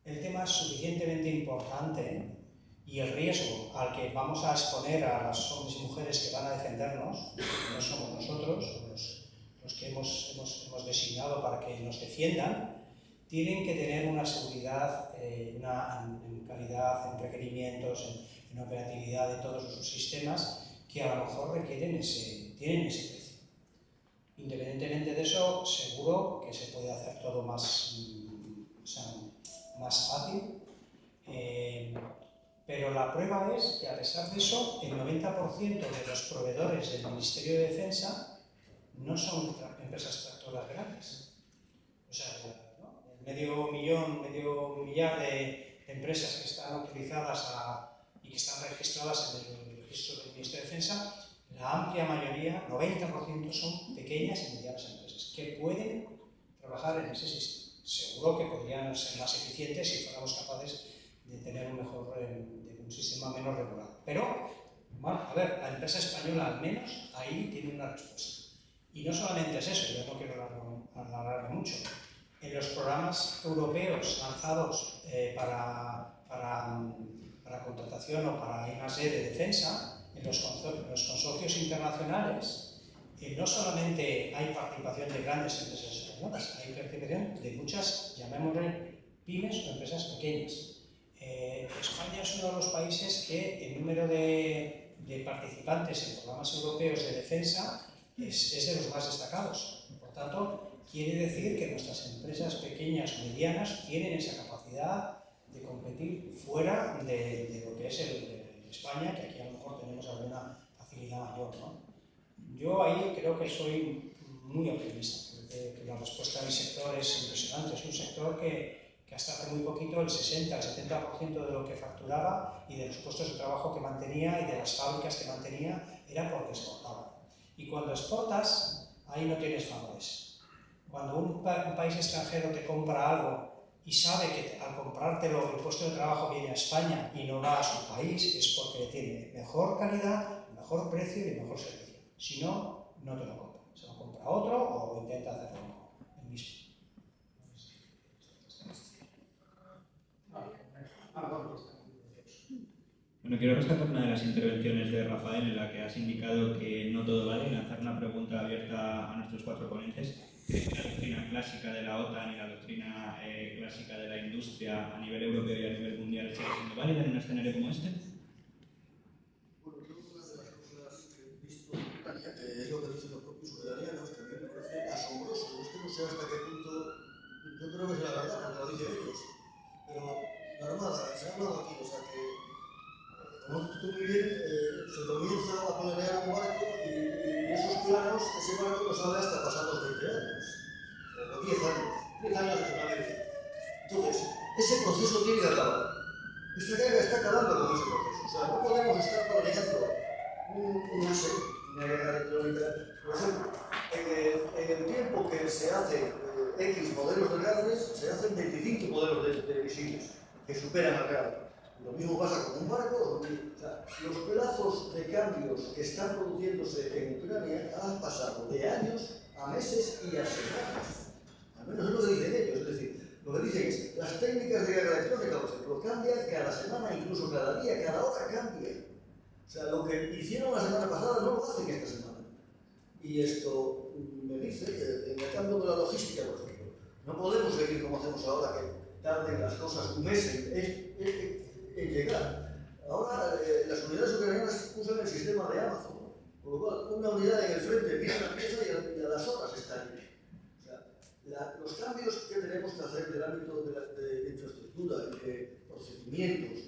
El tema es suficientemente importante y el riesgo al que vamos a exponer a los hombres y mujeres que van a defendernos, que no somos nosotros, los que hemos designado para que nos defiendan, tienen que tener una seguridad, en calidad, en requerimientos, en operatividad de todos sus sistemas que a lo mejor requieren ese tienen ese precio. Independientemente de eso, seguro que se puede hacer todo más, más fácil. Pero la prueba es que, a pesar de eso, el 90% de los proveedores del Ministerio de Defensa no son empresas tractoras grandes. O sea, ¿no? medio millar de empresas que están autorizadas y que están registradas en el registro del Ministerio de Defensa, la amplia mayoría, 90%, son pequeñas y medianas empresas que pueden trabajar en ese sistema. Seguro que podrían ser más eficientes si fuéramos capaces de tener un sistema menos regulado. Pero, bueno, a ver, la empresa española al menos ahí tiene una respuesta. Y no solamente es eso, yo no quiero alargarme mucho. En los programas europeos lanzados para contratación o para I+D de defensa, en los consorcios internacionales, no solamente hay participación de grandes empresas españolas, hay participación de muchas, llamémosle pymes o empresas pequeñas. España es uno de los países que el número de participantes en programas europeos de defensa es de los más destacados. Por tanto, quiere decir que nuestras empresas pequeñas o medianas tienen esa capacidad de competir fuera de lo que es España, que aquí a lo mejor tenemos alguna facilidad mayor, ¿no? Yo ahí creo que soy muy optimista, porque la respuesta del sector es impresionante. Es un sector que hasta hace muy poquito el 60 al 70% de lo que facturaba y de los puestos de trabajo que mantenía y de las fábricas que mantenía era porque exportaba. Y cuando exportas, ahí no tienes favores. Cuando un país extranjero te compra algo y sabe que al comprártelo el puesto de trabajo viene a España y no va a su país, es porque tiene mejor calidad, mejor precio y mejor servicio. Si no, no te lo compra. Se lo compra otro o intenta hacerlo el mismo. Bueno, quiero rescatar una de las intervenciones de Rafael en la que has indicado que no todo vale, y lanzar una pregunta abierta a nuestros cuatro ponentes. ¿Crees que la doctrina clásica de la OTAN y la doctrina clásica de la industria a nivel europeo y a nivel mundial sigue siendo válida en un escenario como este? Bueno, creo que una de las cosas que he visto en Ucrania, que es lo que dicen los propios ucranianos, que a mí me parece asombroso. Es que no sé hasta qué punto, yo creo que es la verdad, porque lo dicen ellos. Pero la Armada, se ha hablado aquí, o sea que, como has dicho muy bien, se comienza a planear un barco y esos planos, ese barco no sale hasta pasados 20 años, o 10 años, 10 años de experiencia. Entonces, ese proceso tiene que acabar. Esta guerra está acabando con ese proceso. O sea, no podemos estar planeando una guerra electrónica. Por ejemplo, en el tiempo que se hace X modelos de grandes, se hacen 25 modelos de misiles que superan al grado. Lo mismo pasa con un barco. O sea, los plazos de cambios que están produciéndose en Ucrania han pasado de años a meses y a semanas. Al menos es lo que dicen ellos. Es decir, lo que dicen es, las técnicas de guerra electrónica, por ejemplo, cambian cada semana, incluso cada día, cada hora cambian. O sea, lo que hicieron la semana pasada no lo hacen esta semana. Y esto me dice, en el cambio de la logística, por ejemplo, no podemos seguir como hacemos ahora, que tarden las cosas un mes en llegar. Ahora las unidades ucranianas usan el sistema de Amazon, por lo cual una unidad en el frente empieza una pieza y a las horas está allí. Los cambios que tenemos que hacer del ámbito de infraestructura y de procedimientos,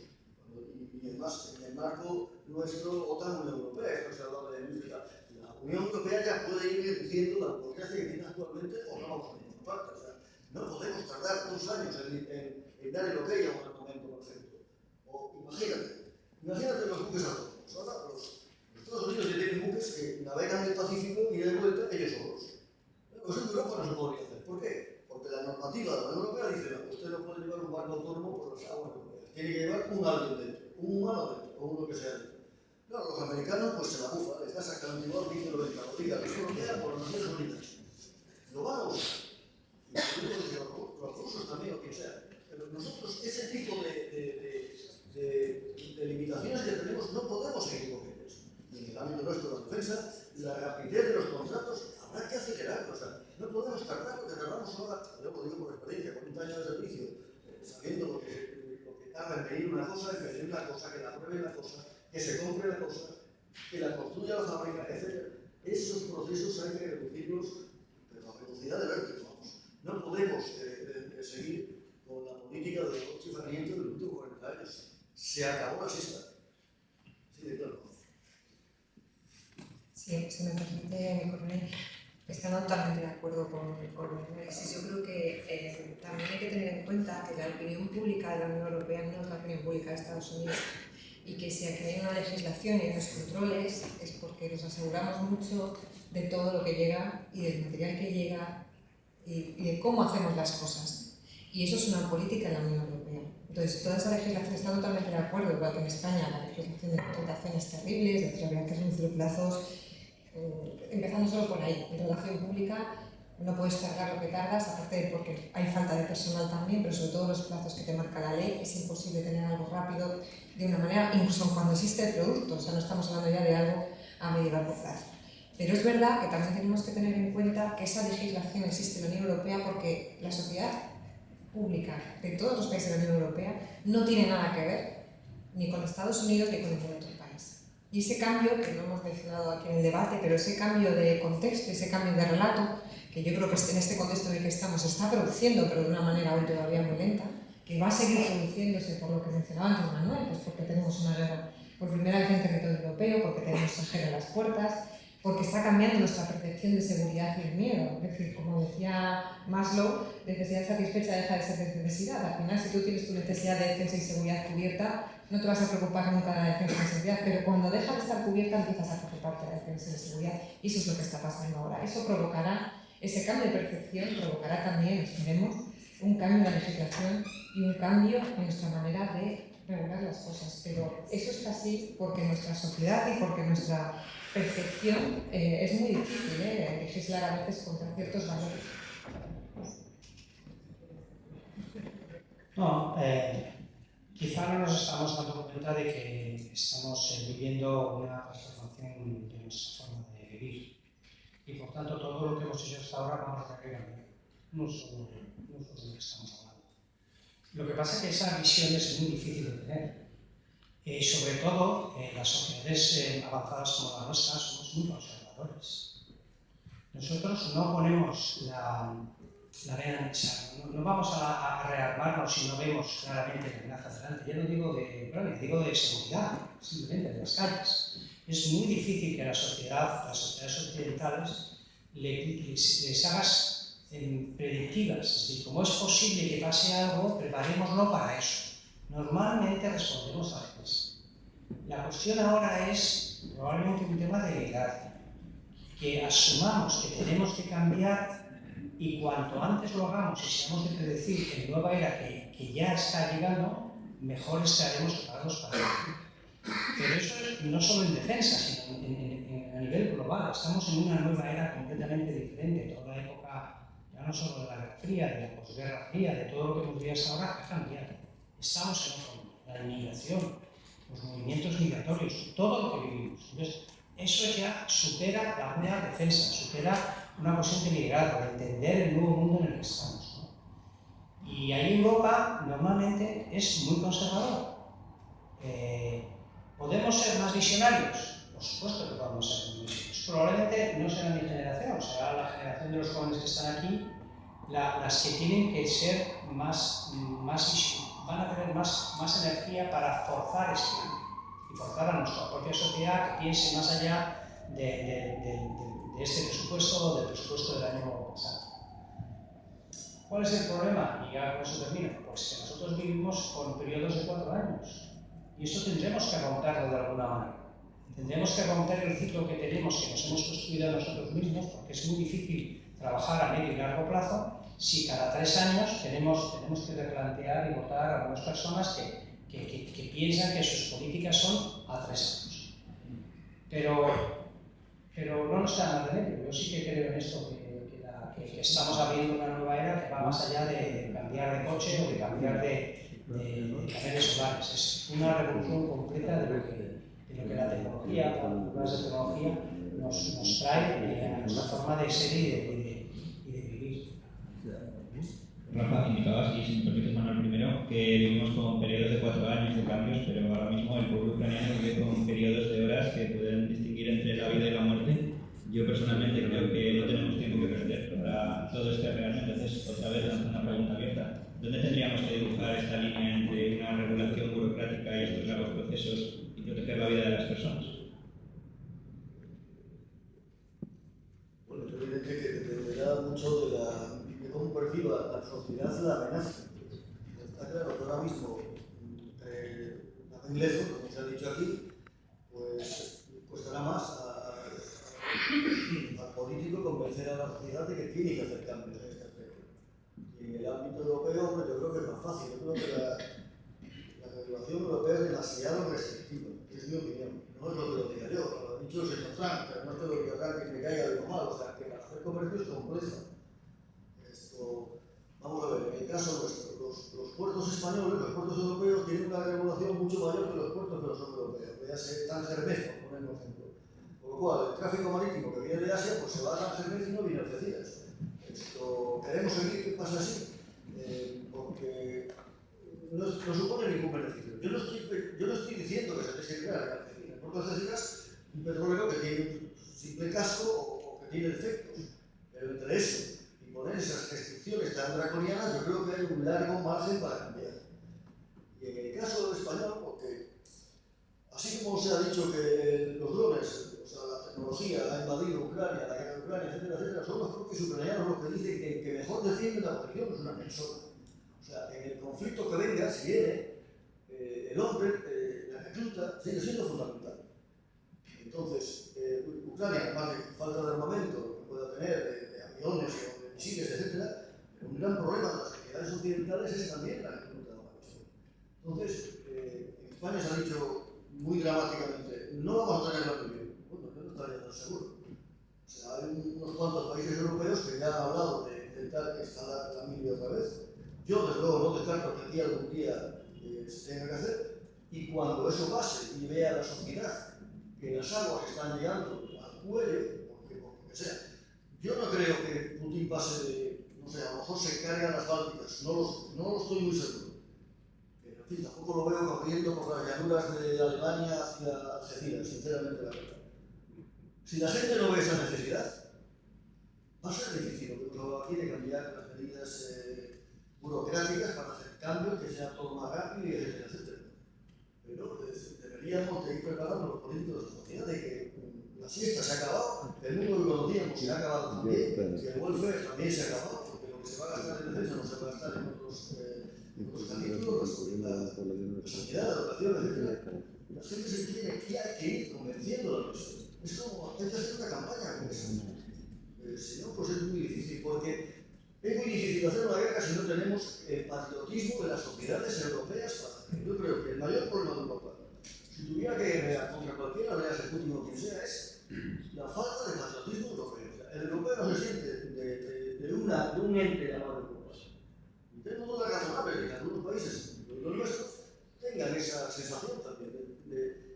y además en el marco nuestro OTAN-Unión Europea, esto se ha hablado de la industria, la Unión Europea ya puede ir reduciendo la burocracia que tiene actualmente o no vamos a ninguna parte. O sea, no podemos tardar 2 años en dar el ok a un argumento, por ejemplo. O imagínate los buques atómicos. Ahora los Estados Unidos ya tienen buques que navegan el Pacífico y de vuelta ellos solos. Pues en Europa no se podría hacer. ¿Por qué? Porque la normativa de la Unión Europea dice que usted no puede llevar un barco autónomo por las aguas europeas. Tiene que llevar un alguien dentro, un humano dentro, o uno que sea dentro. Claro, los americanos pues se la bufan, les da exactamente igual, dice lo del cabo, diga la Unión Europea por las Naciones Unidas. Lo van a usar. Y los rusos también, o quien sea. Pero nosotros, ese tipo de limitaciones que tenemos, no podemos seguir con ellos. Y en el ámbito nuestro de la defensa, la rapidez de los contratos habrá que acelerarlo. O sea, no podemos tardar, porque tardamos ahora, yo lo digo por experiencia, con 1 año de servicio, sabiendo lo que tarda en pedir una cosa, en pedir una cosa, que la pruebe una cosa, que se compre la cosa, que la construya la fábrica, etc. esos procesos hay que reducirlos a velocidad de vértigo, vamos. No podemos seguir con la política de chiframiento de los últimos 40 años. Se acabó la siesta. Sí, de claro. Sí, si me permite, mi coronel, estando totalmente de acuerdo con el análisis. Yo creo que también hay que tener en cuenta que la opinión pública de la Unión Europea no es la opinión pública de Estados Unidos, y que si aquí hay una legislación y unos controles es porque nos aseguramos mucho de todo lo que llega y del material que llega y de cómo hacemos las cosas. Y eso es una política en la Unión Europea. Entonces, toda esa legislación está totalmente de acuerdo, igual que en España, la legislación de contrataciones terribles, de que habría que reducir plazos, empezando solo por ahí. En relación pública no puedes tardar lo que tardas, aparte de porque hay falta de personal también, pero sobre todo los plazos que te marca la ley, es imposible tener algo rápido de una manera, incluso cuando existe el producto, o sea, no estamos hablando ya de algo a medio y largo plazo. Pero es verdad que también tenemos que tener en cuenta que esa legislación existe en la Unión Europea porque la sociedad pública de todos los países de la Unión Europea no tiene nada que ver ni con Estados Unidos ni con ningún otro país. Y ese cambio, que no hemos mencionado aquí en el debate, pero ese cambio de contexto, ese cambio de relato, que yo creo que en este contexto en el que estamos se está produciendo, pero de una manera hoy todavía muy lenta, que va a seguir produciéndose por lo que mencionaba antes Manuel, pues porque tenemos una guerra por primera vez en territorio europeo, porque tenemos Sahel a las puertas, porque está cambiando nuestra percepción de seguridad y el miedo. Es decir, como decía Maslow, necesidad satisfecha deja de ser necesidad. Al final, si tú tienes tu necesidad de defensa y seguridad cubierta, no te vas a preocupar nunca de la defensa y seguridad, pero cuando deja de estar cubierta empiezas a preocuparte de la defensa y seguridad. Y eso es lo que está pasando ahora. Eso provocará, ese cambio de percepción provocará también, esperemos, un cambio en la legislación y un cambio en nuestra manera de regular las cosas. Pero eso está así porque nuestra sociedad y porque nuestra percepción es muy difícil legislar a veces contra ciertos valores. No, quizá no nos estamos dando cuenta de que estamos viviendo una transformación de nuestra forma de vivir. Y por tanto, todo lo que hemos hecho hasta ahora vamos a cambiar. No solo de lo que estamos hablando. Lo que pasa es que esa visión es muy difícil de tener. Sobre todo, las sociedades avanzadas como la nuestra somos muy conservadores. Nosotros no ponemos la vena, no vamos a rearmarnos si no vemos claramente la amenaza delante. Ya no digo de Ucrania, digo de seguridad, simplemente de las calles. Es muy difícil que las sociedades occidentales les hagas predictivas. Es decir, como es posible que pase algo, preparémoslo para eso. Normalmente respondemos a veces. La cuestión ahora es probablemente un tema de liderazgo, que asumamos que tenemos que cambiar y cuanto antes lo hagamos y seamos de predecir en nueva era que ya está llegando, mejor estaremos preparados para ello. Pero eso no solo en defensa, sino a nivel global. Estamos en una nueva era completamente diferente. Toda la época, ya no solo de la Guerra Fría, de la posguerra fría, de todo lo que hemos vivido hasta ahora, ha cambiado. Estamos en otro mundo. La inmigración, los movimientos migratorios, todo lo que vivimos. Entonces, eso ya supera la buena defensa, supera una cuestión de liderazgo, de entender el nuevo mundo en el que estamos, ¿no? Y ahí Europa normalmente es muy conservador. ¿Podemos ser más visionarios? Por supuesto que podemos ser muy visionarios. Probablemente no será mi generación, será la generación de los jóvenes que están aquí, las que tienen que ser más van a tener más energía para forzar ese cambio y forzar a nuestra propia sociedad que piense más allá de este presupuesto o del presupuesto del año pasado. ¿Cuál es el problema? Y ya con eso termino. Pues que nosotros vivimos con periodos de 4 años y esto tendremos que romperlo de alguna manera. Tendremos que romper el ciclo que tenemos, que nos hemos construido nosotros mismos, porque es muy difícil trabajar a medio y largo plazo si cada 3 años tenemos que replantear y votar a algunas personas que piensan que sus políticas son a 3 años. Pero no nos queda más remedio. Yo sí que creo en esto, que estamos abriendo una nueva era que va más allá de cambiar de coche o de cambiar de paneles solares. Es una revolución completa de lo que la tecnología, las nuevas de tecnología, nos trae a nuestra forma de ser y de vivir. Rafa, indicabas, y si me permites, Manuel, primero, que vivimos con periodos de 4 años de cambios, pero ahora mismo el pueblo ucraniano vive con periodos de horas que pueden distinguir entre la vida y la muerte. Yo todo este realmente. Entonces, otra vez lanzo una pregunta abierta. ¿Dónde tendríamos que dibujar esta línea entre una regulación burocrática y estos largos procesos y proteger la vida de las personas? Bueno, es evidente que dependerá mucho de cómo perciba la sociedad la amenaza. Está claro que ahora mismo, la inglesa, como se ha dicho aquí, pues costará más al político convencer a la sociedad de que tiene que hacer cambios en este aspecto. Y en el ámbito europeo, pues yo creo que es más fácil. Yo creo que la regulación europea es demasiado restrictiva, es mi opinión. No es lo que lo diga yo, lo ha dicho el señor Trump, pero no es que lo diga Trump que me caiga algo mal, o sea, que hacer comercio es complejo. Esto, vamos a ver, en el caso nuestro, los puertos españoles, los puertos europeos tienen una regulación mucho mayor que los puertos que los son europeos. Véase Tánger-Mez, por poner un ejemplo. Por lo cual, el tráfico marítimo que viene de Asia, pues se va a Tánger-Mez y no viene a Algeciras. Esto, ¿queremos seguir que pase así? Porque no supone ningún beneficio. Yo no estoy diciendo que se deje de crear en Algeciras. En Puerto Algeciras, un petrolero que tiene un simple casco o que tiene defectos. Pero entre eso y poner esas restricciones tan draconianas, yo creo que hay un largo margen para cambiar. Y en el caso español, porque así como se ha dicho que los drones, o sea, la tecnología ha invadido Ucrania, la guerra de Ucrania, etcétera, etcétera, son los propios ucranianos los que dicen que mejor defiende la posición es una persona. O sea, en el conflicto que venga, si viene, el hombre, la recluta, sigue siendo fundamental. Entonces, Ucrania, además de falta de armamento que pueda tener, de aviones o de misiles, etcétera, un gran problema de las sociedades occidentales es también la recluta ahora mismo. Entonces, en España se ha dicho muy dramáticamente, no vamos a tener la Unión. Bueno, yo no estaría tan seguro. O sea, hay unos cuantos países europeos que ya han hablado de intentar instalar la MILI otra vez. Yo, desde luego, no descarto que aquí algún día se tenga que hacer. Y cuando eso pase y vea la sociedad que las aguas están llegando al cuello, por lo que sea, yo no creo que Putin pase de, no sé, a lo mejor se cargan las Bálticas, no lo estoy muy seguro. Pero, en fin, tampoco lo veo corriendo por las llanuras de Alemania hacia Algeciras, sinceramente, la verdad. Si la gente no ve esa necesidad, va a ser difícil, lo que hemos hablado aquí, de cambiar las medidas burocráticas para hacer cambios que sean todo más rápido y etcétera, etcétera. Pero deberíamos de ir preparando los políticos de la sociedad de que la siesta se ha acabado, el mundo que conocíamos se ha acabado también, que el welfare también se ha acabado, porque lo que se va a gastar en defensa no se va a gastar en otros capítulos, la sanidad, la educación, etcétera. La gente se tiene que ir convenciendo a los. Es como, hay que hacer una campaña con eso. Si no, pues es muy difícil, porque es muy difícil hacer una guerra si no tenemos el patriotismo de las sociedades europeas para hacerlo. Yo creo que el mayor problema de Europa, si tuviera que guerrear contra cualquiera, veas el Putin o quien sea, es la falta de patriotismo europeo. O sea, el europeo no se siente de un ente llamado Europa. Y tengo dudas razonables de que algunos países, los nuestros, tengan esa sensación también de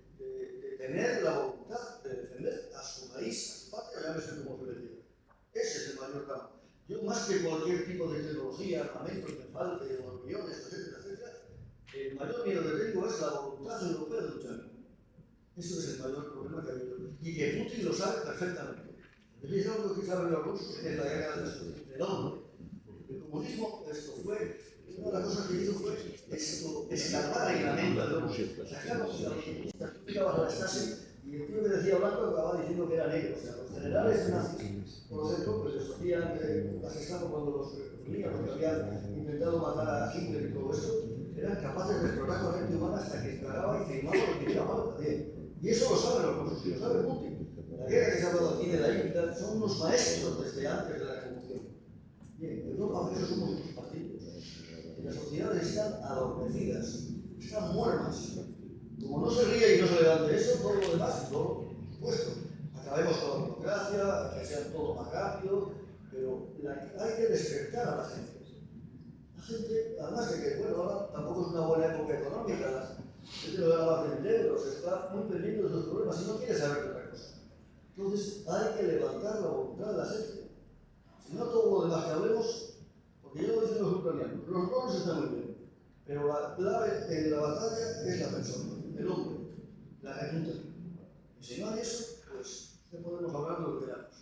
tener la voluntad de defender a su país, a su patria, llámese como se le diga. Ese es el mayor campo. Yo, más que cualquier tipo de tecnología, armamento que falte, o aviones, etcétera, etcétera, el mayor miedo que tengo es la voluntad europea de luchar. Eso es el mayor problema que ha habido. Y que Putin lo sabe perfectamente. Es algo que saben los rusos, que es la guerra del hombre. El comunismo, esto fue, una de las cosas que hizo fue escapar en la mente del hombre. Sacamos a los comunistas, tú mirabas a la Stasi y el tío que decía blanco acababa diciendo que era negro. O sea, los generales nazis, por ejemplo, pues les hacían asesinatos cuando los unían, porque habían intentado matar a Hitler y todo eso, eran capaces de explotar con la gente humana hasta que tragaba y firmaba lo que hiciera falta. Y eso lo saben los rusos, y lo sabe Putin. La guerra que se ha hablado aquí de la India son unos maestros desde antes de la revolución. Bien, en Europa por eso somos unos partidos. Y las sociedades están adormecidas, están muertas. Como no se ríe y no se levante eso, todo lo demás, todo, por supuesto. Acabemos con la burocracia, que sea todo más rápido, pero hay que despertar a la gente. La gente, además de que, bueno, ahora tampoco es una buena época económica, la gente gana más de 1.000 euros, está muy pendiente de sus problemas y no quiere saber de otra cosa. Entonces hay que levantar la voluntad de la gente. Si no, todo lo demás que hablemos, porque ya lo dicen los ucranianos, los drones están muy bien, pero la clave en la batalla es la persona, el hombre, la recluta. Y si no hay eso, pues ya podemos hablar de lo que queramos.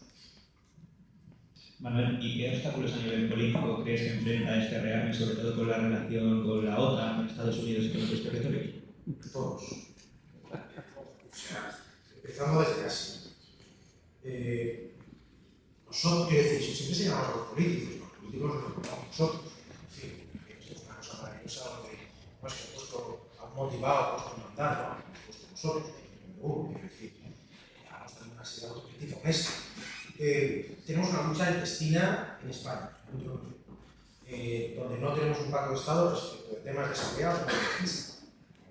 Manuel, ¿y qué obstáculos a nivel político crees que enfrenta este rearme, sobre todo con la relación con la OTAN, con Estados Unidos y con otros territorios? Todos. O sea, empezando desde Asia. Nosotros, quiero decir, siempre se llaman a los políticos nos preocupamos nosotros. En fin, esto es una cosa maravillosa donde no es que han motivado, han puesto un mandato, han puesto nosotros, quiero decir, vamos a tener una serie de autocrítica honesta. Tenemos una lucha intestina en España, donde no tenemos un pacto de Estado respecto de temas de seguridad o de defensa.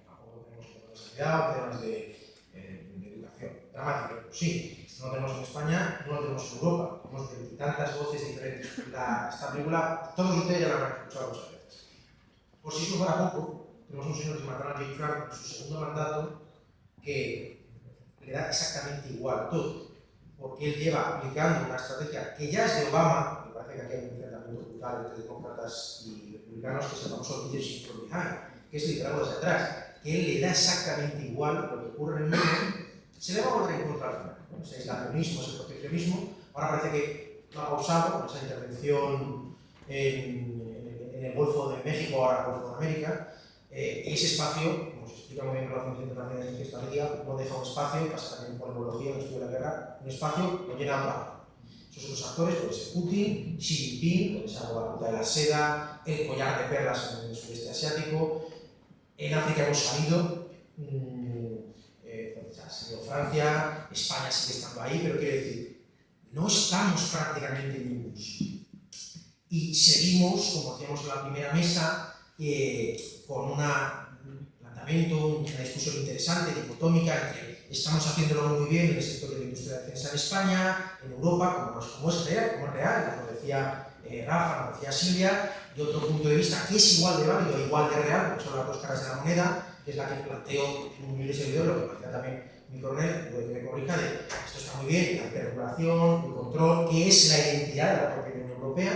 Tampoco tenemos temas de seguridad o temas de educación. Dramático, pero sí. No lo tenemos en España, no lo tenemos en Europa. Tenemos tantas voces diferentes. Esta película, todos ustedes ya la habrán escuchado muchas veces. Por si eso fuera poco, tenemos un señor que mataron a Jay Frank en su segundo mandato que le da exactamente igual todo. Porque él lleva aplicando una estrategia que ya es de Obama, me parece que aquí hay un enfrentamiento brutal entre demócratas y republicanos, que es el famoso leadership from behind, que es liderazgo desde atrás, que él le da exactamente igual lo que ocurre en el mundo, se le va a volver a encontrar. Es el aislacionismo, es el proteccionismo. Ahora parece que lo ha pausado con esa intervención en el Golfo de México, ahora el Golfo de América. Ese espacio, como se explica muy bien en Relaciones Internacionales de esta guía, no deja un espacio, pasa también por ecología, en el estudio de la guerra, un espacio lo llena otro. Esos otros actores pueden ser Putin, Xi Jinping, con esa ruta de la seda, el collar de perlas en el sudeste asiático. En África hemos salido. Ha sido Francia, España sigue estando ahí, pero quiero decir, no estamos prácticamente en ningún sitio. Y seguimos, como hacíamos en la primera mesa, con un planteamiento, una discusión interesante, dicotómica, entre estamos haciéndolo muy bien en el sector de la industria de defensa en España, en Europa, como es real, como decía Rafa, como decía Silvia, y otro punto de vista que es igual de válido, igual de real, porque son las dos caras de la moneda, que es la que planteo en un humilde servidor, lo que plantea también mi coronel, que me corrija, de esto está muy bien, la hiperregulación, el control, que es la identidad de la propia Unión Europea,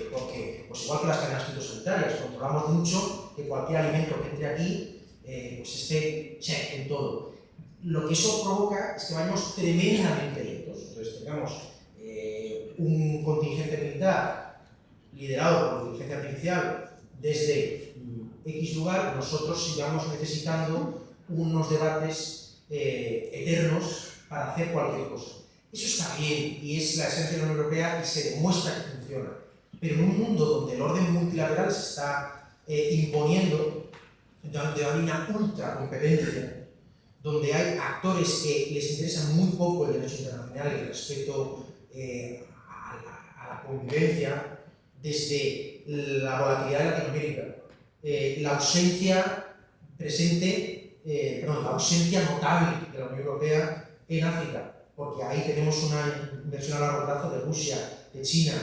porque, pues igual que las cadenas fitosanitarias, controlamos mucho que cualquier alimento que entre aquí pues esté check en todo. Lo que eso provoca es que vayamos tremendamente lentos. Entonces tengamos un contingente militar liderado por inteligencia artificial desde X lugar, nosotros sigamos necesitando unos debates eternos para hacer cualquier cosa. Eso está bien y es la esencia de la Unión Europea y se demuestra que funciona. Pero en un mundo donde el orden multilateral se está imponiendo, donde hay una ultra competencia, donde hay actores que les interesa muy poco el derecho internacional y el respeto a la convivencia, desde la volatilidad de Latinoamérica, la ausencia la ausencia notable de la Unión Europea en África, porque ahí tenemos una inversión a largo plazo de Rusia, de China,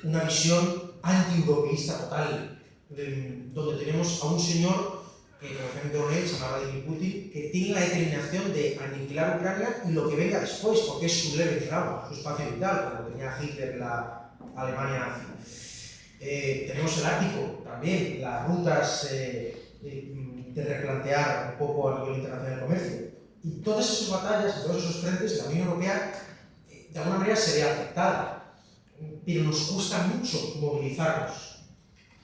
una visión anti-europeísta total, donde tenemos a un señor que, como decía mi coronel, se llama Vladimir Putin, que tiene la determinación de aniquilar Ucrania y lo que venga después, porque es su Lebensraum, su espacio vital, como tenía Hitler en la Alemania nazi. Tenemos el Ártico también, las rutas de replantear un poco a nivel internacional de comercio. Y todas esas batallas, todos esos frentes, la Unión Europea de alguna manera se ve afectada, pero nos cuesta mucho movilizarnos,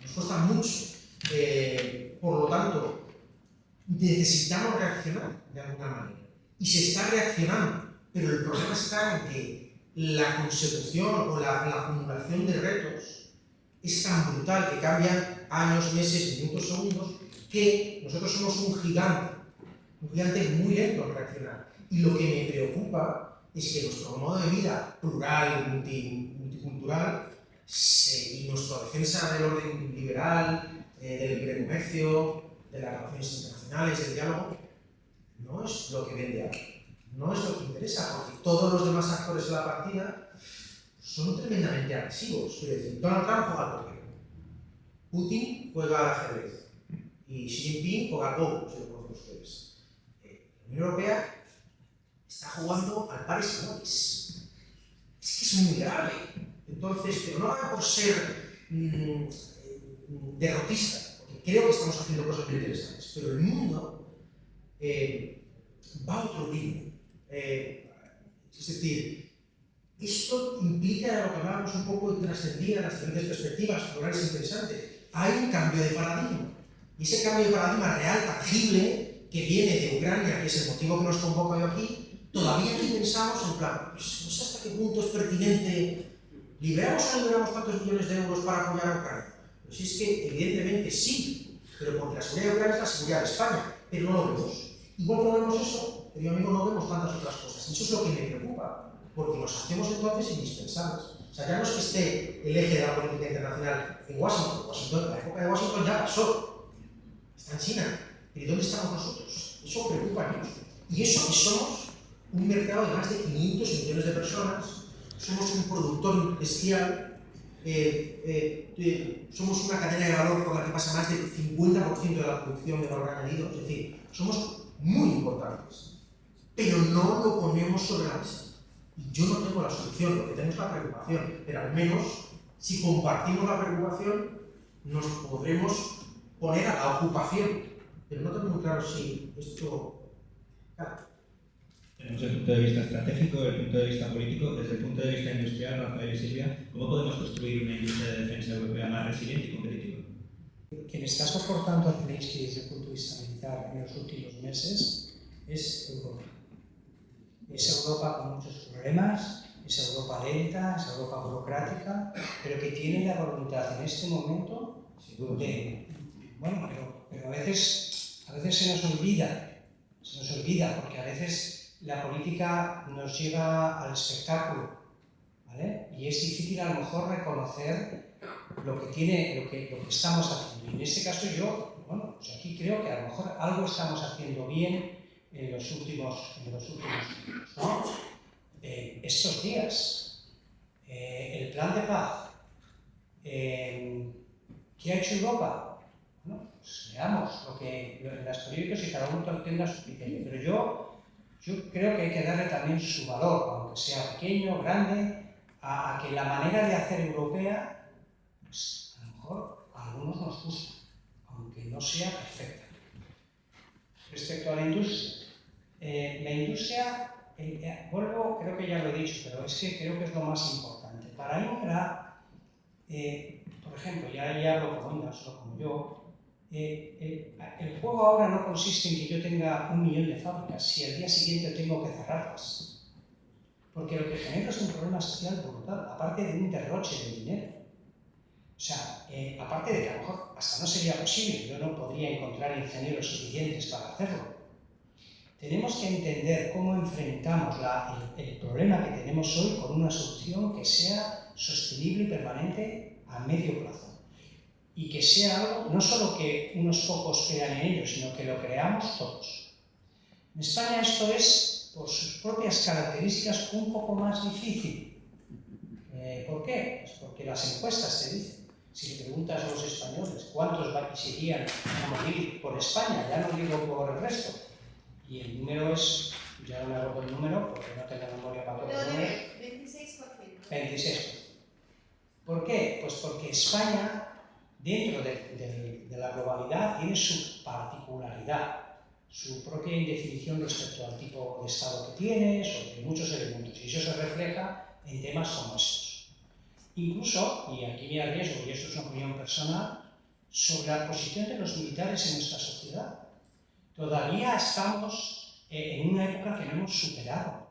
nos cuesta mucho. Por lo tanto, necesitamos reaccionar de alguna manera. Y se está reaccionando, pero el problema está en que la consecución o la acumulación de retos es tan brutal que cambian años, meses, minutos, segundos, que nosotros somos un gigante muy lento en reaccionar. Y lo que me preocupa es que nuestro modo de vida plural, multicultural, y nuestra defensa del orden liberal, del libre comercio, de las relaciones internacionales, del diálogo, no es lo que vende ahora, no es lo que interesa, porque todos los demás actores de la partida son tremendamente agresivos. Quiero decir, Donald Trump juega al póker, Putin juega al ajedrez y Xi Jinping juega al Go, si lo conocen ustedes. La Unión Europea está jugando al pares iguales. Es que es muy grave. Entonces, pero no por ser derrotista, porque creo que estamos haciendo cosas muy interesantes, pero el mundo va a otro ritmo. Es decir, Esto implica lo que hablábamos un poco y trascendía las diferentes perspectivas, plural es interesante. Hay un cambio de paradigma. Y ese cambio de paradigma real, tangible, que viene de Ucrania, que es el motivo que nos convoca hoy aquí, todavía aquí pensamos en plan, pues no sé hasta qué punto es pertinente, ¿liberamos o no liberamos tantos millones de euros para apoyar a Ucrania? Pues si es que evidentemente sí, pero porque la seguridad de Ucrania es la seguridad de España, pero no lo vemos. Igual que no vemos eso, querido amigo, no vemos tantas otras cosas. Eso es lo que me preocupa, porque nos hacemos entonces indispensables. O sea, ya no es que esté el eje de la política internacional en Washington, la época de Washington ya pasó, está en China, pero ¿dónde estamos nosotros? Eso preocupa mucho. Y eso que somos un mercado de más de 500 millones de personas, somos un productor bestial, somos una cadena de valor por la que pasa más del 50% de la producción de valor añadido, es decir, somos muy importantes, pero no lo ponemos sobre la mesa. Y yo no tengo la solución, lo que tengo es la preocupación, pero al menos si compartimos la preocupación nos podremos poner a la ocupación, pero no tengo muy claro si esto... Claro. Tenemos el punto de vista estratégico, el punto de vista político. Desde el punto de vista industrial, Rafael y Silvia, ¿cómo podemos construir una industria de defensa europea más resiliente y competitiva? Quien está soportando a Zelensky desde el punto de vista militar en los últimos meses es Europa. Es Europa con muchos problemas, es Europa lenta, es Europa burocrática, pero que tiene la voluntad en este momento de... Bueno, pero a veces se nos olvida, porque a veces la política nos lleva al espectáculo, ¿vale? Y es difícil a lo mejor reconocer lo que estamos haciendo. Y en este caso yo, bueno, pues aquí creo que a lo mejor algo estamos haciendo bien en los últimos años, ¿no? Estos días, el plan de paz, ¿qué ha hecho Europa? Bueno, pues veamos en las periódicos y cada uno tenga su criterio, pero yo creo que hay que darle también su valor, aunque sea pequeño, grande, a que la manera de hacer europea, pues a lo mejor a algunos nos gusta, aunque no sea perfecta. Respecto a la industria, vuelvo, creo que ya lo he dicho, pero es que creo que es lo más importante. Para Indra, por ejemplo, ya hablo como Indra, solo como yo, el juego ahora no consiste en que yo tenga 1 millón de fábricas si al día siguiente tengo que cerrarlas. Porque lo que genera es un problema social brutal, aparte de un derroche de dinero. O sea, aparte de que a lo mejor hasta no sería posible, yo no podría encontrar ingenieros suficientes para hacerlo. Tenemos que entender cómo enfrentamos el problema que tenemos hoy con una solución que sea sostenible y permanente a medio plazo. Y que sea algo, no solo que unos pocos crean en ello, sino que lo creamos todos. En España esto es, por sus propias características, un poco más difícil. ¿Por qué? Pues porque las encuestas te dicen. Si le preguntas a los españoles cuántos se irían a morir por España, ya no digo por el resto, y el número es, ya no me hago el número porque no tengo memoria para todo el número. 26%. 26%. ¿Por qué? Pues porque España, dentro de la globalidad, tiene su particularidad, su propia indefinición respecto al tipo de Estado que tiene, sobre muchos elementos, y eso se refleja en temas como estos. Incluso, y aquí me arriesgo, y esto es una opinión personal, sobre la posición de los militares en nuestra sociedad. Todavía estamos en una época que no hemos superado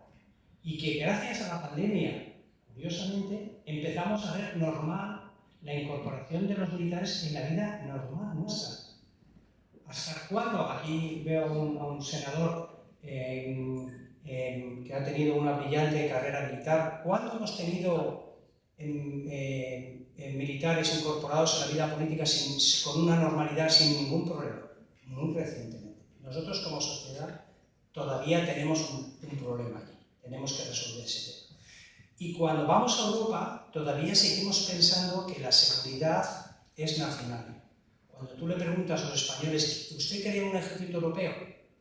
y que gracias a la pandemia, curiosamente, empezamos a ver normal la incorporación de los militares en la vida normal nuestra. ¿Hasta cuándo? Aquí veo a un senador que ha tenido una brillante carrera militar. ¿Cuándo hemos tenido militares incorporados a la vida política con una normalidad sin ningún problema? Muy recientemente. Nosotros como sociedad todavía tenemos un problema aquí. Tenemos que resolver ese tema. Y cuando vamos a Europa, todavía seguimos pensando que la seguridad es nacional. Cuando tú le preguntas a los españoles, ¿usted quería un ejército europeo?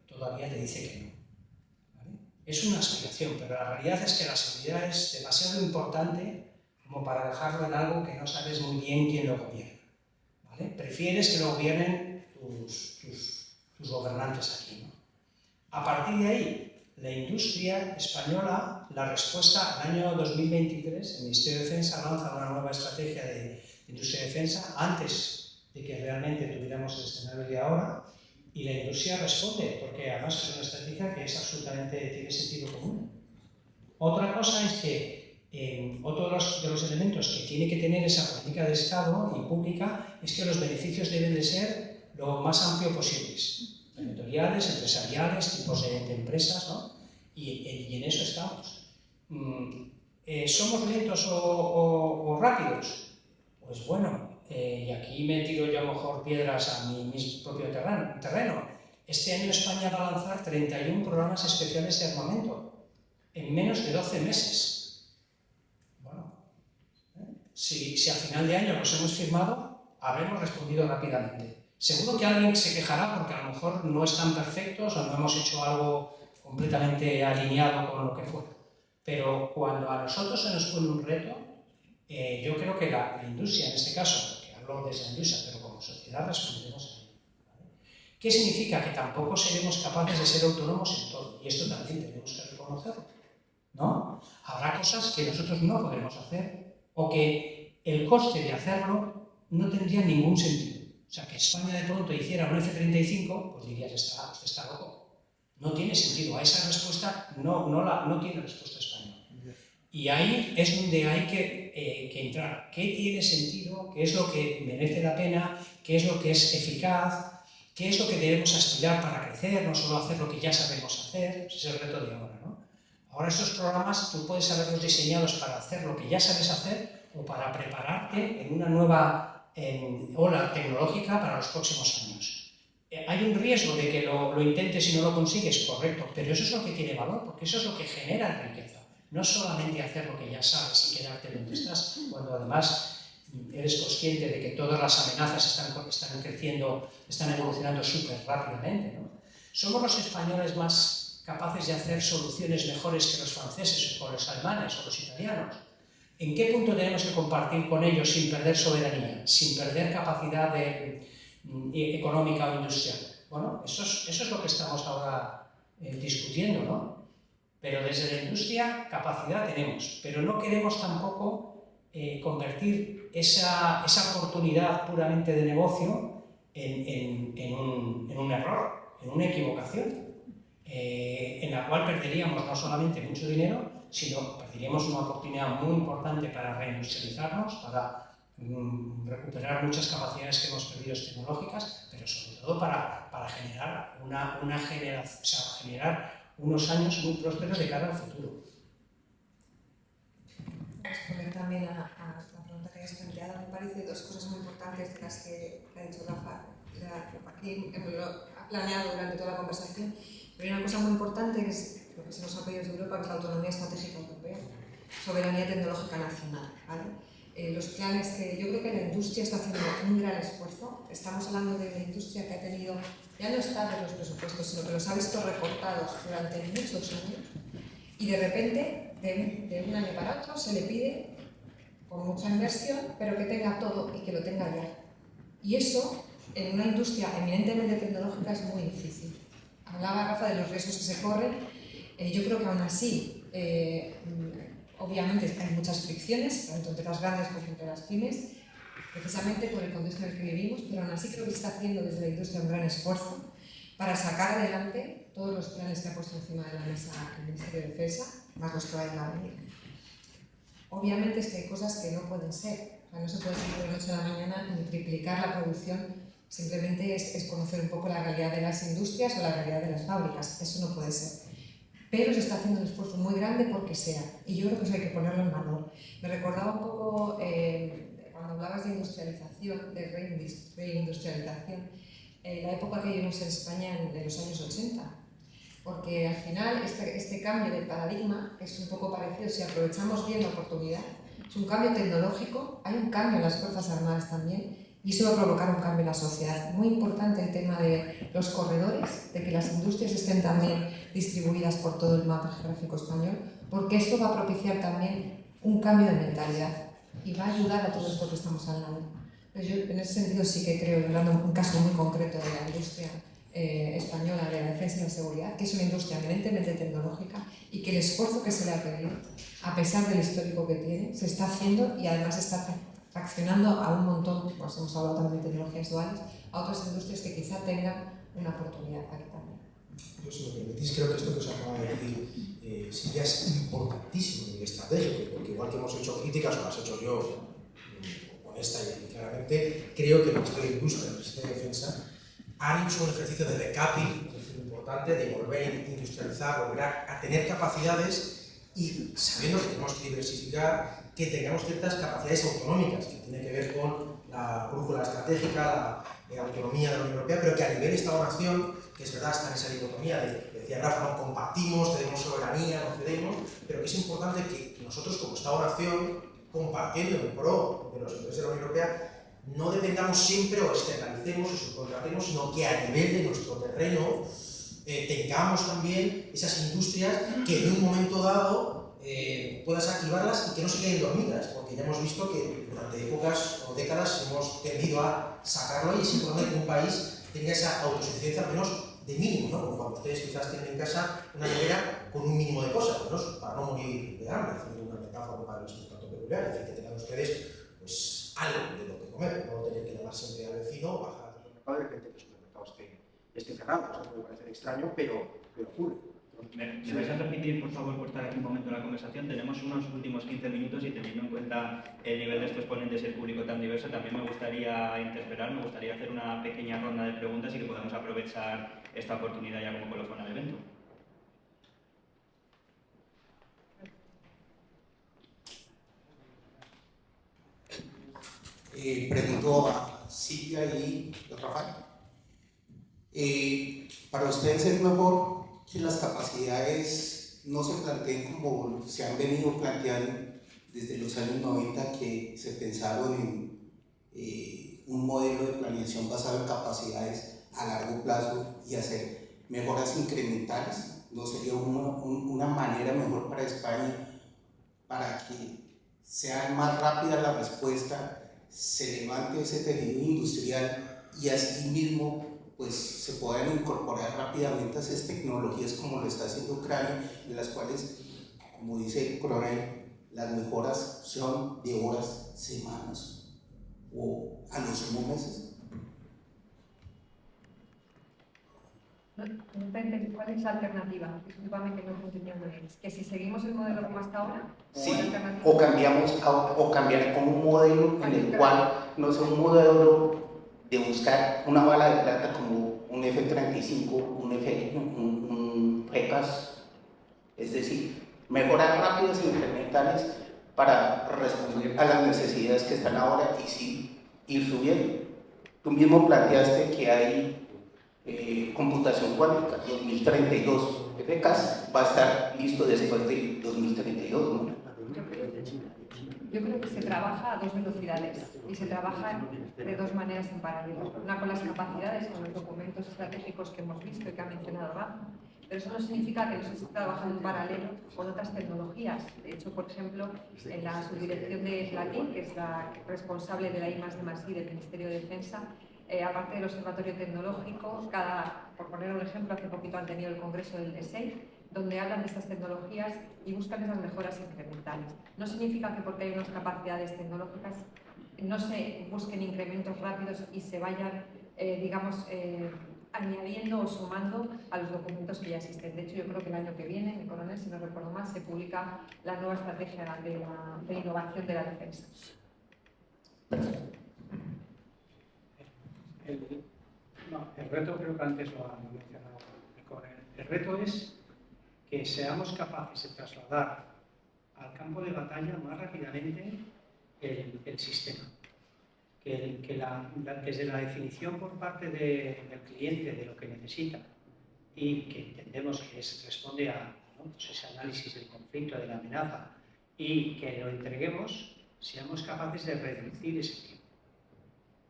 Todavía te dice que no. ¿Vale? Es una aspiración, pero la realidad es que la seguridad es demasiado importante como para dejarlo en algo que no sabes muy bien quién lo gobierna. ¿Vale? Prefieres que lo gobiernen tus gobernantes aquí, ¿no? A partir de ahí, La industria española, la respuesta al año 2023, el Ministerio de Defensa lanza una nueva estrategia de industria de defensa antes de que realmente tuviéramos el escenario de ahora, y la industria responde, porque además es una estrategia que es absolutamente, tiene sentido común. Otra cosa es que otro de los elementos que tiene que tener esa política de Estado y pública es que los beneficios deben de ser lo más amplio posibles. Territoriales, empresariales, tipos de empresas, ¿no? Y en eso estamos. ¿Somos lentos o rápidos? Pues bueno, y aquí me tiro yo a lo mejor piedras a mi propio terreno. Este año España va a lanzar 31 programas especiales de armamento en menos de 12 meses. Bueno, si a final de año los hemos firmado, habremos respondido rápidamente. Seguro que alguien se quejará porque a lo mejor no están perfectos o no hemos hecho algo completamente alineado con lo que fuera. Pero cuando a nosotros se nos pone un reto, yo creo que la industria, en este caso, porque hablo desde la industria, pero como sociedad respondemos a ello. ¿Vale? ¿Qué significa? Que tampoco seremos capaces de ser autónomos en todo. Y esto también tenemos que reconocerlo, ¿no? Habrá cosas que nosotros no podremos hacer o que el coste de hacerlo no tendría ningún sentido. O sea, que España de pronto hiciera un F-35, pues dirías, usted está loco. No tiene sentido. A esa respuesta no tiene respuesta España. Y ahí es donde hay que entrar. ¿Qué tiene sentido? ¿Qué es lo que merece la pena? ¿Qué es lo que es eficaz? ¿Qué es lo que debemos aspirar para crecer? No solo hacer lo que ya sabemos hacer. Ese es el reto de ahora, ¿no? Ahora estos programas tú puedes haberlos diseñados para hacer lo que ya sabes hacer o para prepararte en una nueva ola tecnológica para los próximos años. Hay un riesgo de que lo intentes y no lo consigues, correcto, pero eso es lo que tiene valor, porque eso es lo que genera riqueza. No solamente hacer lo que ya sabes y quedarte donde estás, cuando además eres consciente de que todas las amenazas están creciendo, están evolucionando súper rápidamente, ¿no? Somos los españoles más capaces de hacer soluciones mejores que los franceses o los alemanes o los italianos. ¿En qué punto tenemos que compartir con ellos sin perder soberanía, sin perder capacidad económica o industrial? Bueno, eso es lo que estamos ahora discutiendo, ¿no? Pero desde la industria capacidad tenemos, pero no queremos tampoco convertir esa oportunidad puramente de negocio en un error, en una equivocación, en la cual perderíamos no solamente mucho dinero, sino perderíamos una oportunidad muy importante para reindustrializarnos, para recuperar muchas capacidades que hemos perdido tecnológicas, pero sobre todo para generar generar unos años muy prósperos de cara al futuro. Responder también a la pregunta que habéis planteado, me parece dos cosas muy importantes de las que ha dicho Rafa, aquí lo ha planeado durante toda la conversación, pero hay una cosa muy importante que es lo que se nos ha pedido de Europa, que es la autonomía estratégica europea, soberanía tecnológica nacional, ¿vale? Los planes que yo creo que la industria está haciendo un gran esfuerzo. Estamos hablando de una industria que ha tenido, ya no está en los presupuestos, sino que los ha visto recortados durante muchos años y de repente, de un año para otro, se le pide con mucha inversión, pero que tenga todo y que lo tenga ya. Y eso, en una industria eminentemente tecnológica, es muy difícil. Hablaba Rafa de los riesgos que se corren. Yo creo que aún así, obviamente hay muchas fricciones, tanto entre las grandes como entre las pymes, precisamente por el contexto en el que vivimos, pero aún así creo que se está haciendo desde la industria un gran esfuerzo para sacar adelante todos los planes que ha puesto encima de la mesa el Ministerio de Defensa, más los que vayan a venir. Obviamente es que hay cosas que no pueden ser, o sea, no se puede hacer de la noche a la mañana ni triplicar la producción, simplemente es conocer un poco la realidad de las industrias o la realidad de las fábricas, eso no puede ser. Pero se está haciendo un esfuerzo muy grande porque sea, y yo creo que eso hay que ponerlo en valor. Me recordaba un poco, cuando hablabas de industrialización, de reindustrialización, la época que vivimos en España en los años 80, porque al final este cambio de paradigma es un poco parecido, si aprovechamos bien la oportunidad, es un cambio tecnológico, hay un cambio en las Fuerzas Armadas también, y eso va a provocar un cambio en la sociedad. Muy importante el tema de los corredores, de que las industrias estén también distribuidas por todo el mapa geográfico español, porque esto va a propiciar también un cambio de mentalidad y va a ayudar a todo esto que estamos hablando. Pues yo en ese sentido sí que creo, hablando de un caso muy concreto de la industria española de la defensa y la seguridad, que es una industria eminentemente tecnológica y que el esfuerzo que se le ha pedido, a pesar del histórico que tiene, se está haciendo y además está traccionando a un montón, pues hemos hablado también de tecnologías duales, a otras industrias que quizá tengan una oportunidad aquí también. Yo, si me permitís, creo que esto que os acaba de decir sí ya es importantísimo y estratégico, porque igual que hemos hecho críticas, o las he hecho yo, honesta y claramente, creo que nuestra industria de defensa ha hecho un ejercicio de recapi, es decir, importante, de volver a industrializar, volver a tener capacidades y sabiendo que tenemos que diversificar, que tengamos ciertas capacidades autonómicas, que tiene que ver con la brújula estratégica, la autonomía de la Unión Europea, pero que a nivel de Estado-Nación, que es verdad, está en esa dicotomía de, decía Rafa, no compartimos, tenemos soberanía, no cedemos, pero que es importante que nosotros como Estado-Nación, compartiendo en pro de los intereses de la Unión Europea, no dependamos siempre o externalicemos o subcontratemos, sino que a nivel de nuestro terreno tengamos también esas industrias que en un momento dado puedas activarlas y que no se queden dormidas, porque ya hemos visto que durante épocas o décadas hemos tendido a sacarlo y es importante que un país tenga esa autosuficiencia al menos de mínimo, ¿no? Como cuando ustedes quizás tienen en casa una nevera con un mínimo de cosas, ¿no? Para no morir de hambre, haciendo una metáfora para el tanto peculiar, es decir, que tengan ustedes pues, algo de lo que comer, no tener que llamar siempre al vecino o bajar al supermercado y de repente que el supermercado esté cerrado. O sea, me parece extraño, pero ocurre. ¿Me vais a permitir, por favor, cortar aquí un momento la conversación? Tenemos unos últimos 15 minutos y teniendo en cuenta el nivel de estos ponentes y el público tan diverso, también me gustaría interpelar, me gustaría hacer una pequeña ronda de preguntas y que podamos aprovechar esta oportunidad ya como colofón al evento. Pregunto a Silvia y a Rafael. Para ustedes es mejor que las capacidades no se planteen como se han venido planteando desde los años 90, que se pensaron en un modelo de planeación basado en capacidades a largo plazo y hacer mejoras incrementales. ¿No sería una manera mejor para España para que sea más rápida la respuesta, se levante ese tejido industrial y así mismo pues, se puedan incorporar rápidamente esas tecnologías como lo está haciendo Ucrania, de las cuales, como dice el coronel, las mejoras son de horas, semanas o a lo sumo meses? ¿Cuál es la alternativa? Disculpame que no he entendido muy bien. ¿Que si seguimos el modelo como hasta ahora? Sí, o cambiar con un modelo en el cual no sea un modelo de buscar una bala de plata como un F-35, un FCAS, es decir, mejoras rápidas e incrementales para responder a las necesidades que están ahora y sí ir subiendo. Tú mismo planteaste que hay computación cuántica 2032, FCAS va a estar listo después de 2032, ¿no? Yo creo que se trabaja a dos velocidades y se trabaja de dos maneras en paralelo. Una con las capacidades, con los documentos estratégicos que hemos visto y que ha mencionado Rafa, pero eso no significa que no se esté trabajando en paralelo con otras tecnologías. De hecho, por ejemplo, en la subdirección de Platín, que es la responsable de la I+D+I del Ministerio de Defensa, aparte del Observatorio Tecnológico, por poner un ejemplo, hace poquito han tenido el Congreso del DSEI, donde hablan de estas tecnologías y buscan esas mejoras incrementales. No significa que porque hay unas capacidades tecnológicas no se busquen incrementos rápidos y se vayan, añadiendo o sumando a los documentos que ya existen. De hecho, yo creo que el año que viene, mi coronel, si no recuerdo mal, se publica la nueva estrategia de innovación de la defensa. El reto, creo que antes lo ha mencionado mi coronel, el reto es que seamos capaces de trasladar al campo de batalla más rápidamente el sistema. Desde la definición por parte del cliente de lo que necesita y que entendemos que responde a ese análisis del conflicto, de la amenaza, y que lo entreguemos, seamos capaces de reducir ese tiempo.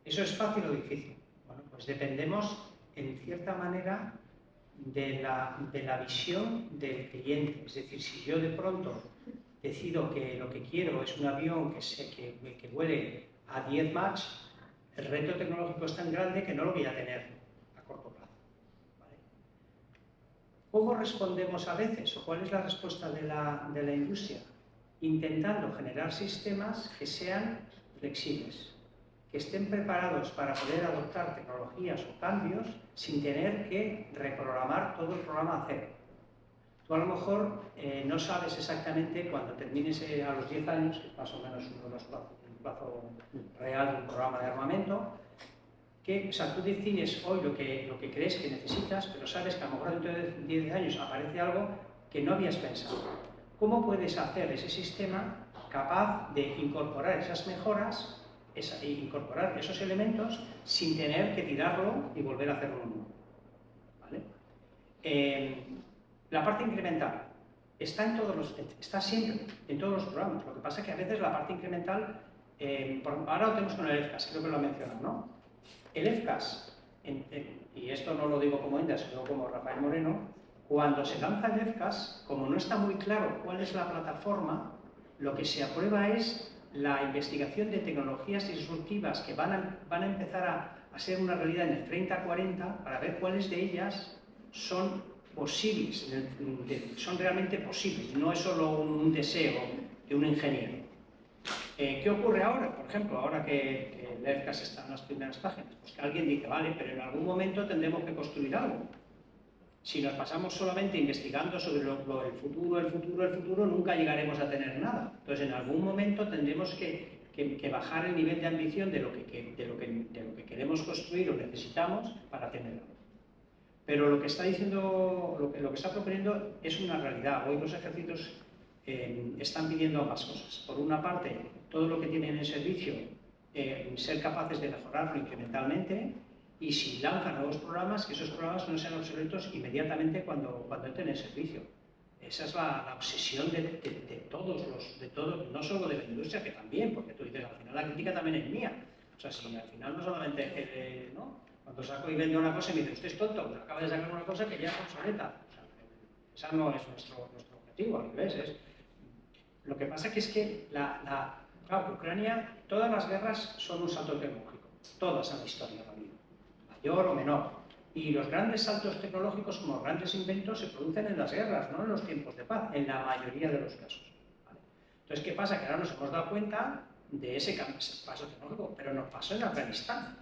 ¿Eso es fácil o difícil? Bueno, pues dependemos, en cierta manera, de la visión del cliente. Es decir, si yo de pronto decido que lo que quiero es un avión que vuele a 10 Mach, el reto tecnológico es tan grande que no lo voy a tener a corto plazo. ¿Cómo respondemos a veces? ¿O cuál es la respuesta de la industria? Intentando generar sistemas que sean flexibles, que estén preparados para poder adoptar tecnologías o cambios sin tener que reprogramar todo el programa a cero. Tú a lo mejor no sabes exactamente cuando termines a los 10 años, que es más o menos uno de los plazo real de un programa de armamento, o sea, tú defines hoy lo que crees que necesitas, pero sabes que a lo mejor dentro de 10 años aparece algo que no habías pensado. ¿Cómo puedes hacer ese sistema capaz de incorporar esas mejoras, incorporar esos elementos sin tener que tirarlo y volver a hacerlo nuevo? ¿Vale? La parte incremental está siempre en todos los programas. Lo que pasa es que a veces la parte incremental, ahora lo tenemos con el EFCAS, creo que lo he mencionado, ¿no? El EFCAS, y esto no lo digo como Inda, sino como Rafael Moreno, cuando se lanza el EFCAS, como no está muy claro cuál es la plataforma, lo que se aprueba es la investigación de tecnologías disruptivas que van a empezar a ser una realidad en el 30-40 para ver cuáles de ellas son posibles, son realmente posibles, no es solo un deseo de un ingeniero. ¿Qué ocurre ahora? Por ejemplo, ahora que el EFCAS está en las primeras páginas, pues que alguien dice, vale, pero en algún momento tendremos que construir algo. Si nos pasamos solamente investigando sobre el futuro, nunca llegaremos a tener nada. Entonces, en algún momento tendremos que bajar el nivel de ambición de lo que queremos construir o necesitamos para tenerlo. Pero lo que está diciendo, lo que está proponiendo es una realidad. Hoy los ejércitos están pidiendo ambas cosas. Por una parte, todo lo que tienen en servicio, ser capaces de mejorarlo incrementalmente, y si lanzan nuevos programas, que esos programas no sean obsoletos inmediatamente cuando entren en servicio. Esa es la obsesión de todos, no solo de la industria, que también, porque tú dices, al final la crítica también es mía. O sea, si al final no solamente, ¿no? Cuando saco y vendo una cosa y me dice, usted es tonto, pues acaba de sacar una cosa que ya es obsoleta. O sea, esa no es nuestro objetivo, al revés. Lo que pasa que es que, claro, Ucrania, todas las guerras son un salto tecnológico, todas en la historia de la vida, mayor o menor. Y los grandes saltos tecnológicos, como los grandes inventos, se producen en las guerras, no en los tiempos de paz, en la mayoría de los casos. ¿Vale? Entonces, ¿qué pasa? Que ahora nos hemos dado cuenta de ese paso tecnológico, pero nos pasó en Afganistán.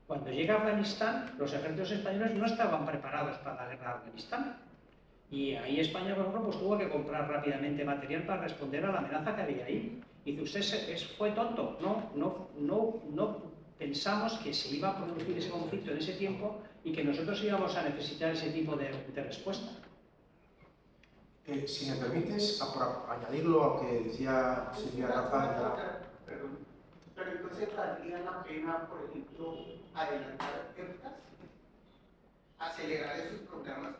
Cuando llega a Afganistán, los ejércitos españoles no estaban preparados para la guerra de Afganistán. Y ahí España, por ejemplo, pues tuvo que comprar rápidamente material para responder a la amenaza que había ahí. Y dice, ¿usted fue tonto? No pensamos que se iba a producir ese conflicto en ese tiempo y que nosotros íbamos a necesitar ese tipo de respuesta. Si me permites, por añadirlo a lo que decía Silvia Rafa. Pero entonces valdría la pena, por ejemplo, adelantar EFCAS, acelerar esos programas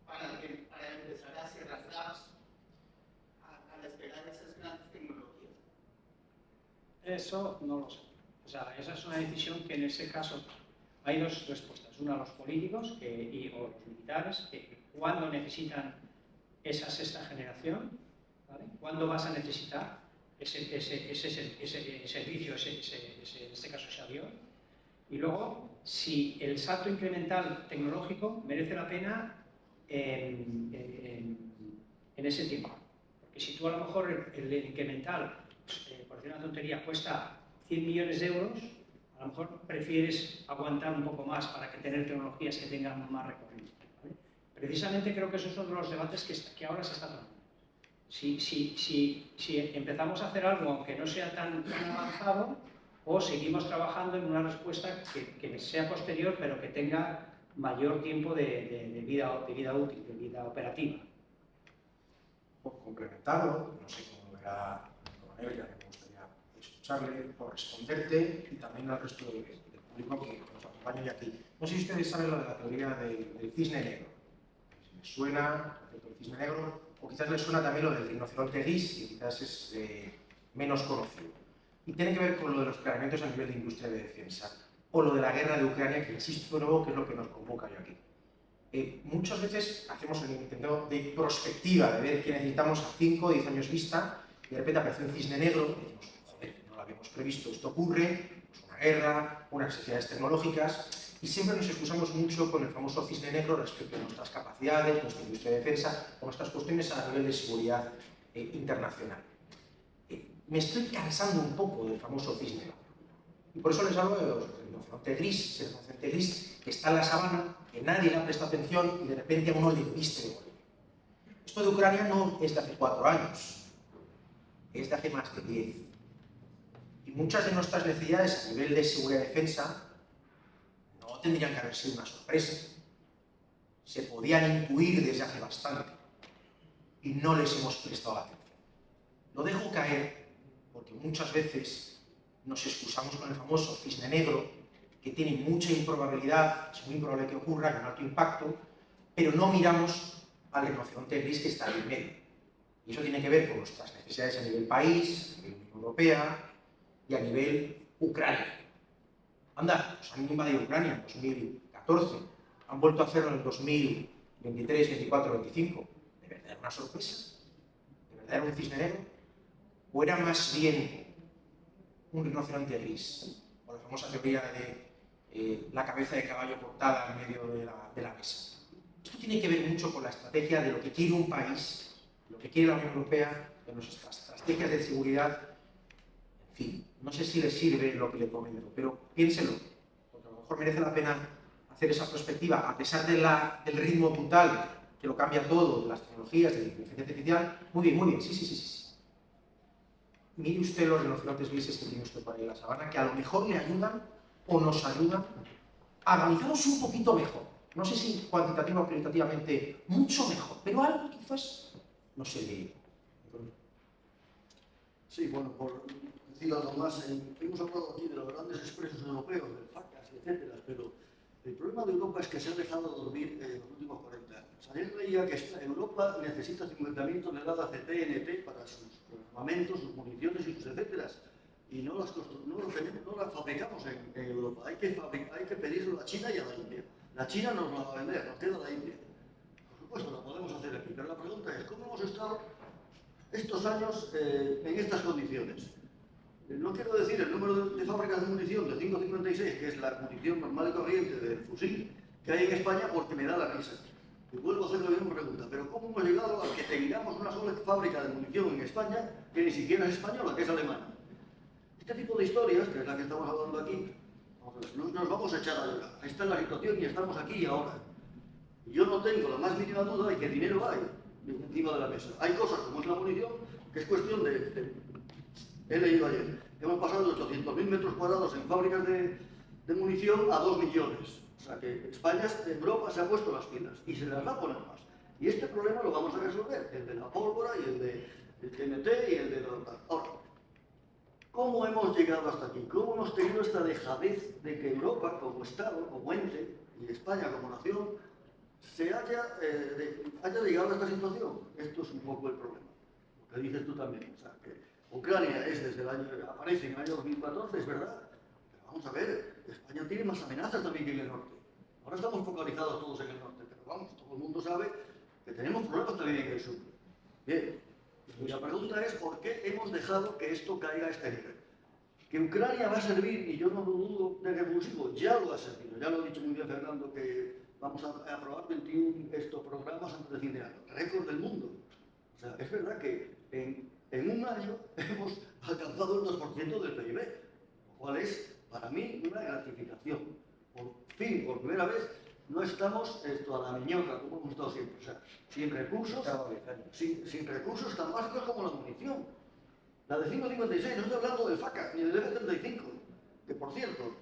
para empezar a cerrar gaps a la espera de esas grandes tecnologías. Eso no lo sé. O sea, esa es una decisión que en ese caso hay dos respuestas. Una, los políticos o los militares, que cuando necesitan esa sexta generación, ¿vale? ¿Cuándo vas a necesitar ese servicio, en este caso ese avión? Y luego, si el salto incremental tecnológico merece la pena en ese tiempo. Porque si tú a lo mejor el incremental, por decir una tontería, cuesta 100 millones de euros, a lo mejor prefieres aguantar un poco más para tener tecnologías que tengan más recorrido. ¿Vale? Precisamente creo que esos son los debates que ahora se están dando. Si empezamos a hacer algo aunque no sea tan avanzado, o seguimos trabajando en una respuesta que sea posterior, pero que tenga mayor tiempo de vida útil, de vida operativa. Por complementarlo, no sé cómo lo verá el coronel, ya que me gustaría escucharle, por responderte y también al resto del público que nos acompaña aquí. No sé si ustedes saben lo de la teoría del cisne negro. Si les suena el cisne negro, o quizás les suena también lo del rinoceronte gris, que quizás es menos conocido. Y tiene que ver con lo de los planeamientos a nivel de industria de defensa, o lo de la guerra de Ucrania, que insisto de nuevo que es lo que nos convoca hoy aquí. Muchas veces hacemos el intento de prospectiva, de ver qué necesitamos a 5 o 10 años vista, y de repente aparece un cisne negro, y decimos, joder, no lo habíamos previsto, esto ocurre, pues una guerra, unas necesidades tecnológicas, Y siempre nos excusamos mucho con el famoso cisne negro respecto a nuestras capacidades, nuestra industria de defensa o nuestras cuestiones a nivel de seguridad internacional. Me estoy cansando un poco del famoso cisne negro. Y por eso les hablo del rinoceronte gris, ese rinoceronte gris que está en la sabana, que nadie le ha prestado atención y de repente a uno le viste de golpe. Esto de Ucrania no es de hace 4 años, es de hace más de 10. Y muchas de nuestras necesidades a nivel de seguridad y defensa no tendrían que haber sido una sorpresa. Se podían intuir desde hace bastante y no les hemos prestado atención. Lo dejo caer porque muchas veces nos excusamos con el famoso cisne negro, que tiene mucha improbabilidad, es muy improbable que ocurra, hay un alto impacto, pero no miramos al rinoceronte gris que está ahí en medio. Y eso tiene que ver con nuestras necesidades a nivel país, a nivel Unión Europea y a nivel Ucrania. Anda, pues han invadido Ucrania en 2014, han vuelto a hacerlo en el 2023, 24, 25. ¿De verdad era una sorpresa? ¿De verdad era un cisne negro? ¿O era más bien un rinoceronte gris? O la famosa teoría de la cabeza de caballo cortada en medio de la mesa. Esto tiene que ver mucho con la estrategia de lo que quiere un país, lo que quiere la Unión Europea, de nuestras estrategias de seguridad. En fin, no sé si le sirve lo que le comento, pero piénselo, porque a lo mejor merece la pena hacer esa perspectiva, a pesar del ritmo brutal que lo cambia todo, de las tecnologías, de la inteligencia artificial. Muy bien, sí. Mire usted los rinocerontes grises que tiene usted por ahí en la sabana, que a lo mejor le ayudan o nos ayudan a organizarnos un poquito mejor. No sé si cuantitativa o cualitativamente mucho mejor, pero algo quizás no se ve. Sí, bueno, por decir algo más, hemos hablado aquí de los grandes expresos europeos, del FACAS, etcétera, pero el problema de Europa es que se ha dejado dormir en los últimos 40 años. Ayer leía que Europa necesita 50.000 toneladas de TNT para sus armamentos, sus municiones y sus etcétera, y no las fabricamos en Europa. Hay que pedirlo a China y a la India. La China nos la va a vender, nos queda la India. Por supuesto, la podemos hacer aquí, pero la pregunta es, ¿cómo hemos estado estos años en estas condiciones? No quiero decir el número de fábricas de munición de 556, que es la munición normal y corriente del fusil que hay en España, porque me da la risa. Y vuelvo a hacer la misma pregunta, pero ¿cómo hemos llegado a que tengamos una sola fábrica de munición en España que ni siquiera es española, que es alemana? Este tipo de historias, que es la que estamos hablando aquí, no nos vamos a echar a llorar. Esta es la situación y estamos aquí y ahora. Yo no tengo la más mínima duda de que dinero hay encima de la mesa. Hay cosas como es la munición, que es cuestión he leído ayer, hemos pasado de 800.000 metros cuadrados en fábricas de munición a 2 millones. O sea que Europa se ha puesto las pilas y se las va a poner más. Y este problema lo vamos a resolver, el de la pólvora y el del TNT y el de la OTAN. Ahora, ¿cómo hemos llegado hasta aquí? ¿Cómo hemos tenido esta dejadez de que Europa, como Estado, como ente, y España como nación, haya llegado a esta situación? Esto es un poco el problema. Lo que dices tú también. O sea, que Ucrania aparece en el año 2014, es verdad. Pero vamos a ver, España tiene más amenazas también que en el norte. Ahora estamos focalizados todos en el norte, pero vamos, todo el mundo sabe que tenemos problemas también en el sur. Bien. Y la pregunta es, ¿por qué hemos dejado que esto caiga a este nivel? Que Ucrania va a servir, y yo no lo dudo de revulsivo, ya lo ha servido. Ya lo ha dicho muy bien Fernando, que vamos a aprobar 21 programas antes de fin de año. Récord del mundo. O sea, es verdad que en un año hemos alcanzado el 2% del PIB, lo cual es, para mí, una gratificación. Por fin, por primera vez, no estamos a la miñoca, como hemos estado siempre. O sea, sin recursos tan básicos como la munición. La de 556, no estoy hablando del FACA, ni del F-35, que por cierto,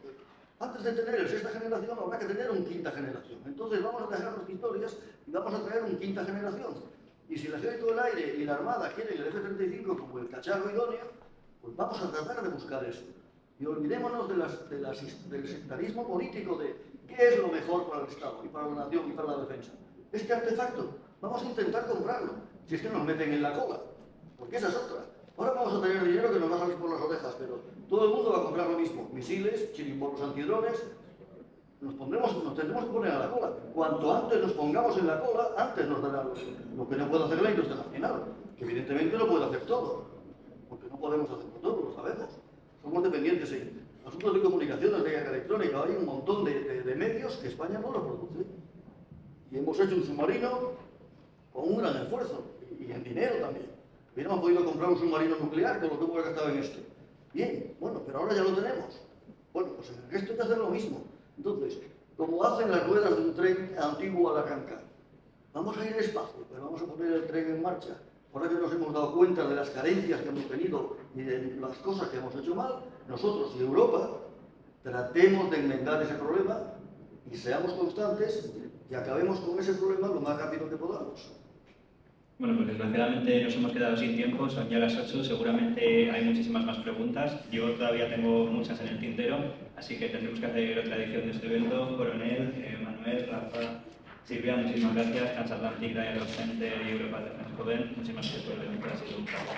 antes de tener el sexta generación habrá que tener un quinta generación. Entonces vamos a dejar las historias y vamos a traer un quinta generación. Y si el Ejército del Aire y la Armada quieren el F-35 como el cacharro idóneo, pues vamos a tratar de buscar eso. Y olvidémonos del sectarismo político de qué es lo mejor para el Estado y para la nación y para la defensa. Este artefacto, vamos a intentar comprarlo, si es que nos meten en la cola, porque esa es otra. Ahora vamos a tener dinero que nos va a salir por las orejas, pero todo el mundo va a comprar lo mismo. Misiles, chirimbolos antidrones, nos tendremos que poner a la cola. Cuanto antes nos pongamos en la cola, antes nos dará lo que no puede hacer la industria nacional, que evidentemente no puede hacer todo, porque no podemos hacerlo todo, lo sabemos. Somos dependientes en asuntos de comunicaciones, de electrónica, hay un montón de medios que España no los produce. Y hemos hecho un submarino con un gran esfuerzo, y en dinero también. Hubiéramos podido comprar un submarino nuclear con lo que hemos gastado en esto. Bien, bueno, pero ahora ya lo tenemos. Bueno, pues en el resto hay que hacer lo mismo. Entonces, como hacen las ruedas de un tren antiguo al arrancar, vamos a ir despacio, pero vamos a poner el tren en marcha. Ahora que nos hemos dado cuenta de las carencias que hemos tenido y de las cosas que hemos hecho mal, nosotros y Europa tratemos de enmendar ese problema y seamos constantes y acabemos con ese problema lo más rápido que podamos. Bueno, pues desgraciadamente nos hemos quedado sin tiempo, son ya las 8, seguramente hay muchísimas más preguntas. Yo todavía tengo muchas en el tintero, así que tendremos que hacer otra edición de este evento. Coronel, Manuel, Rafa, Silvia, muchísimas gracias. Transatlantic Dialogue Center y Europa Defense Coven, muchísimas gracias por el evento, ha sido un placer.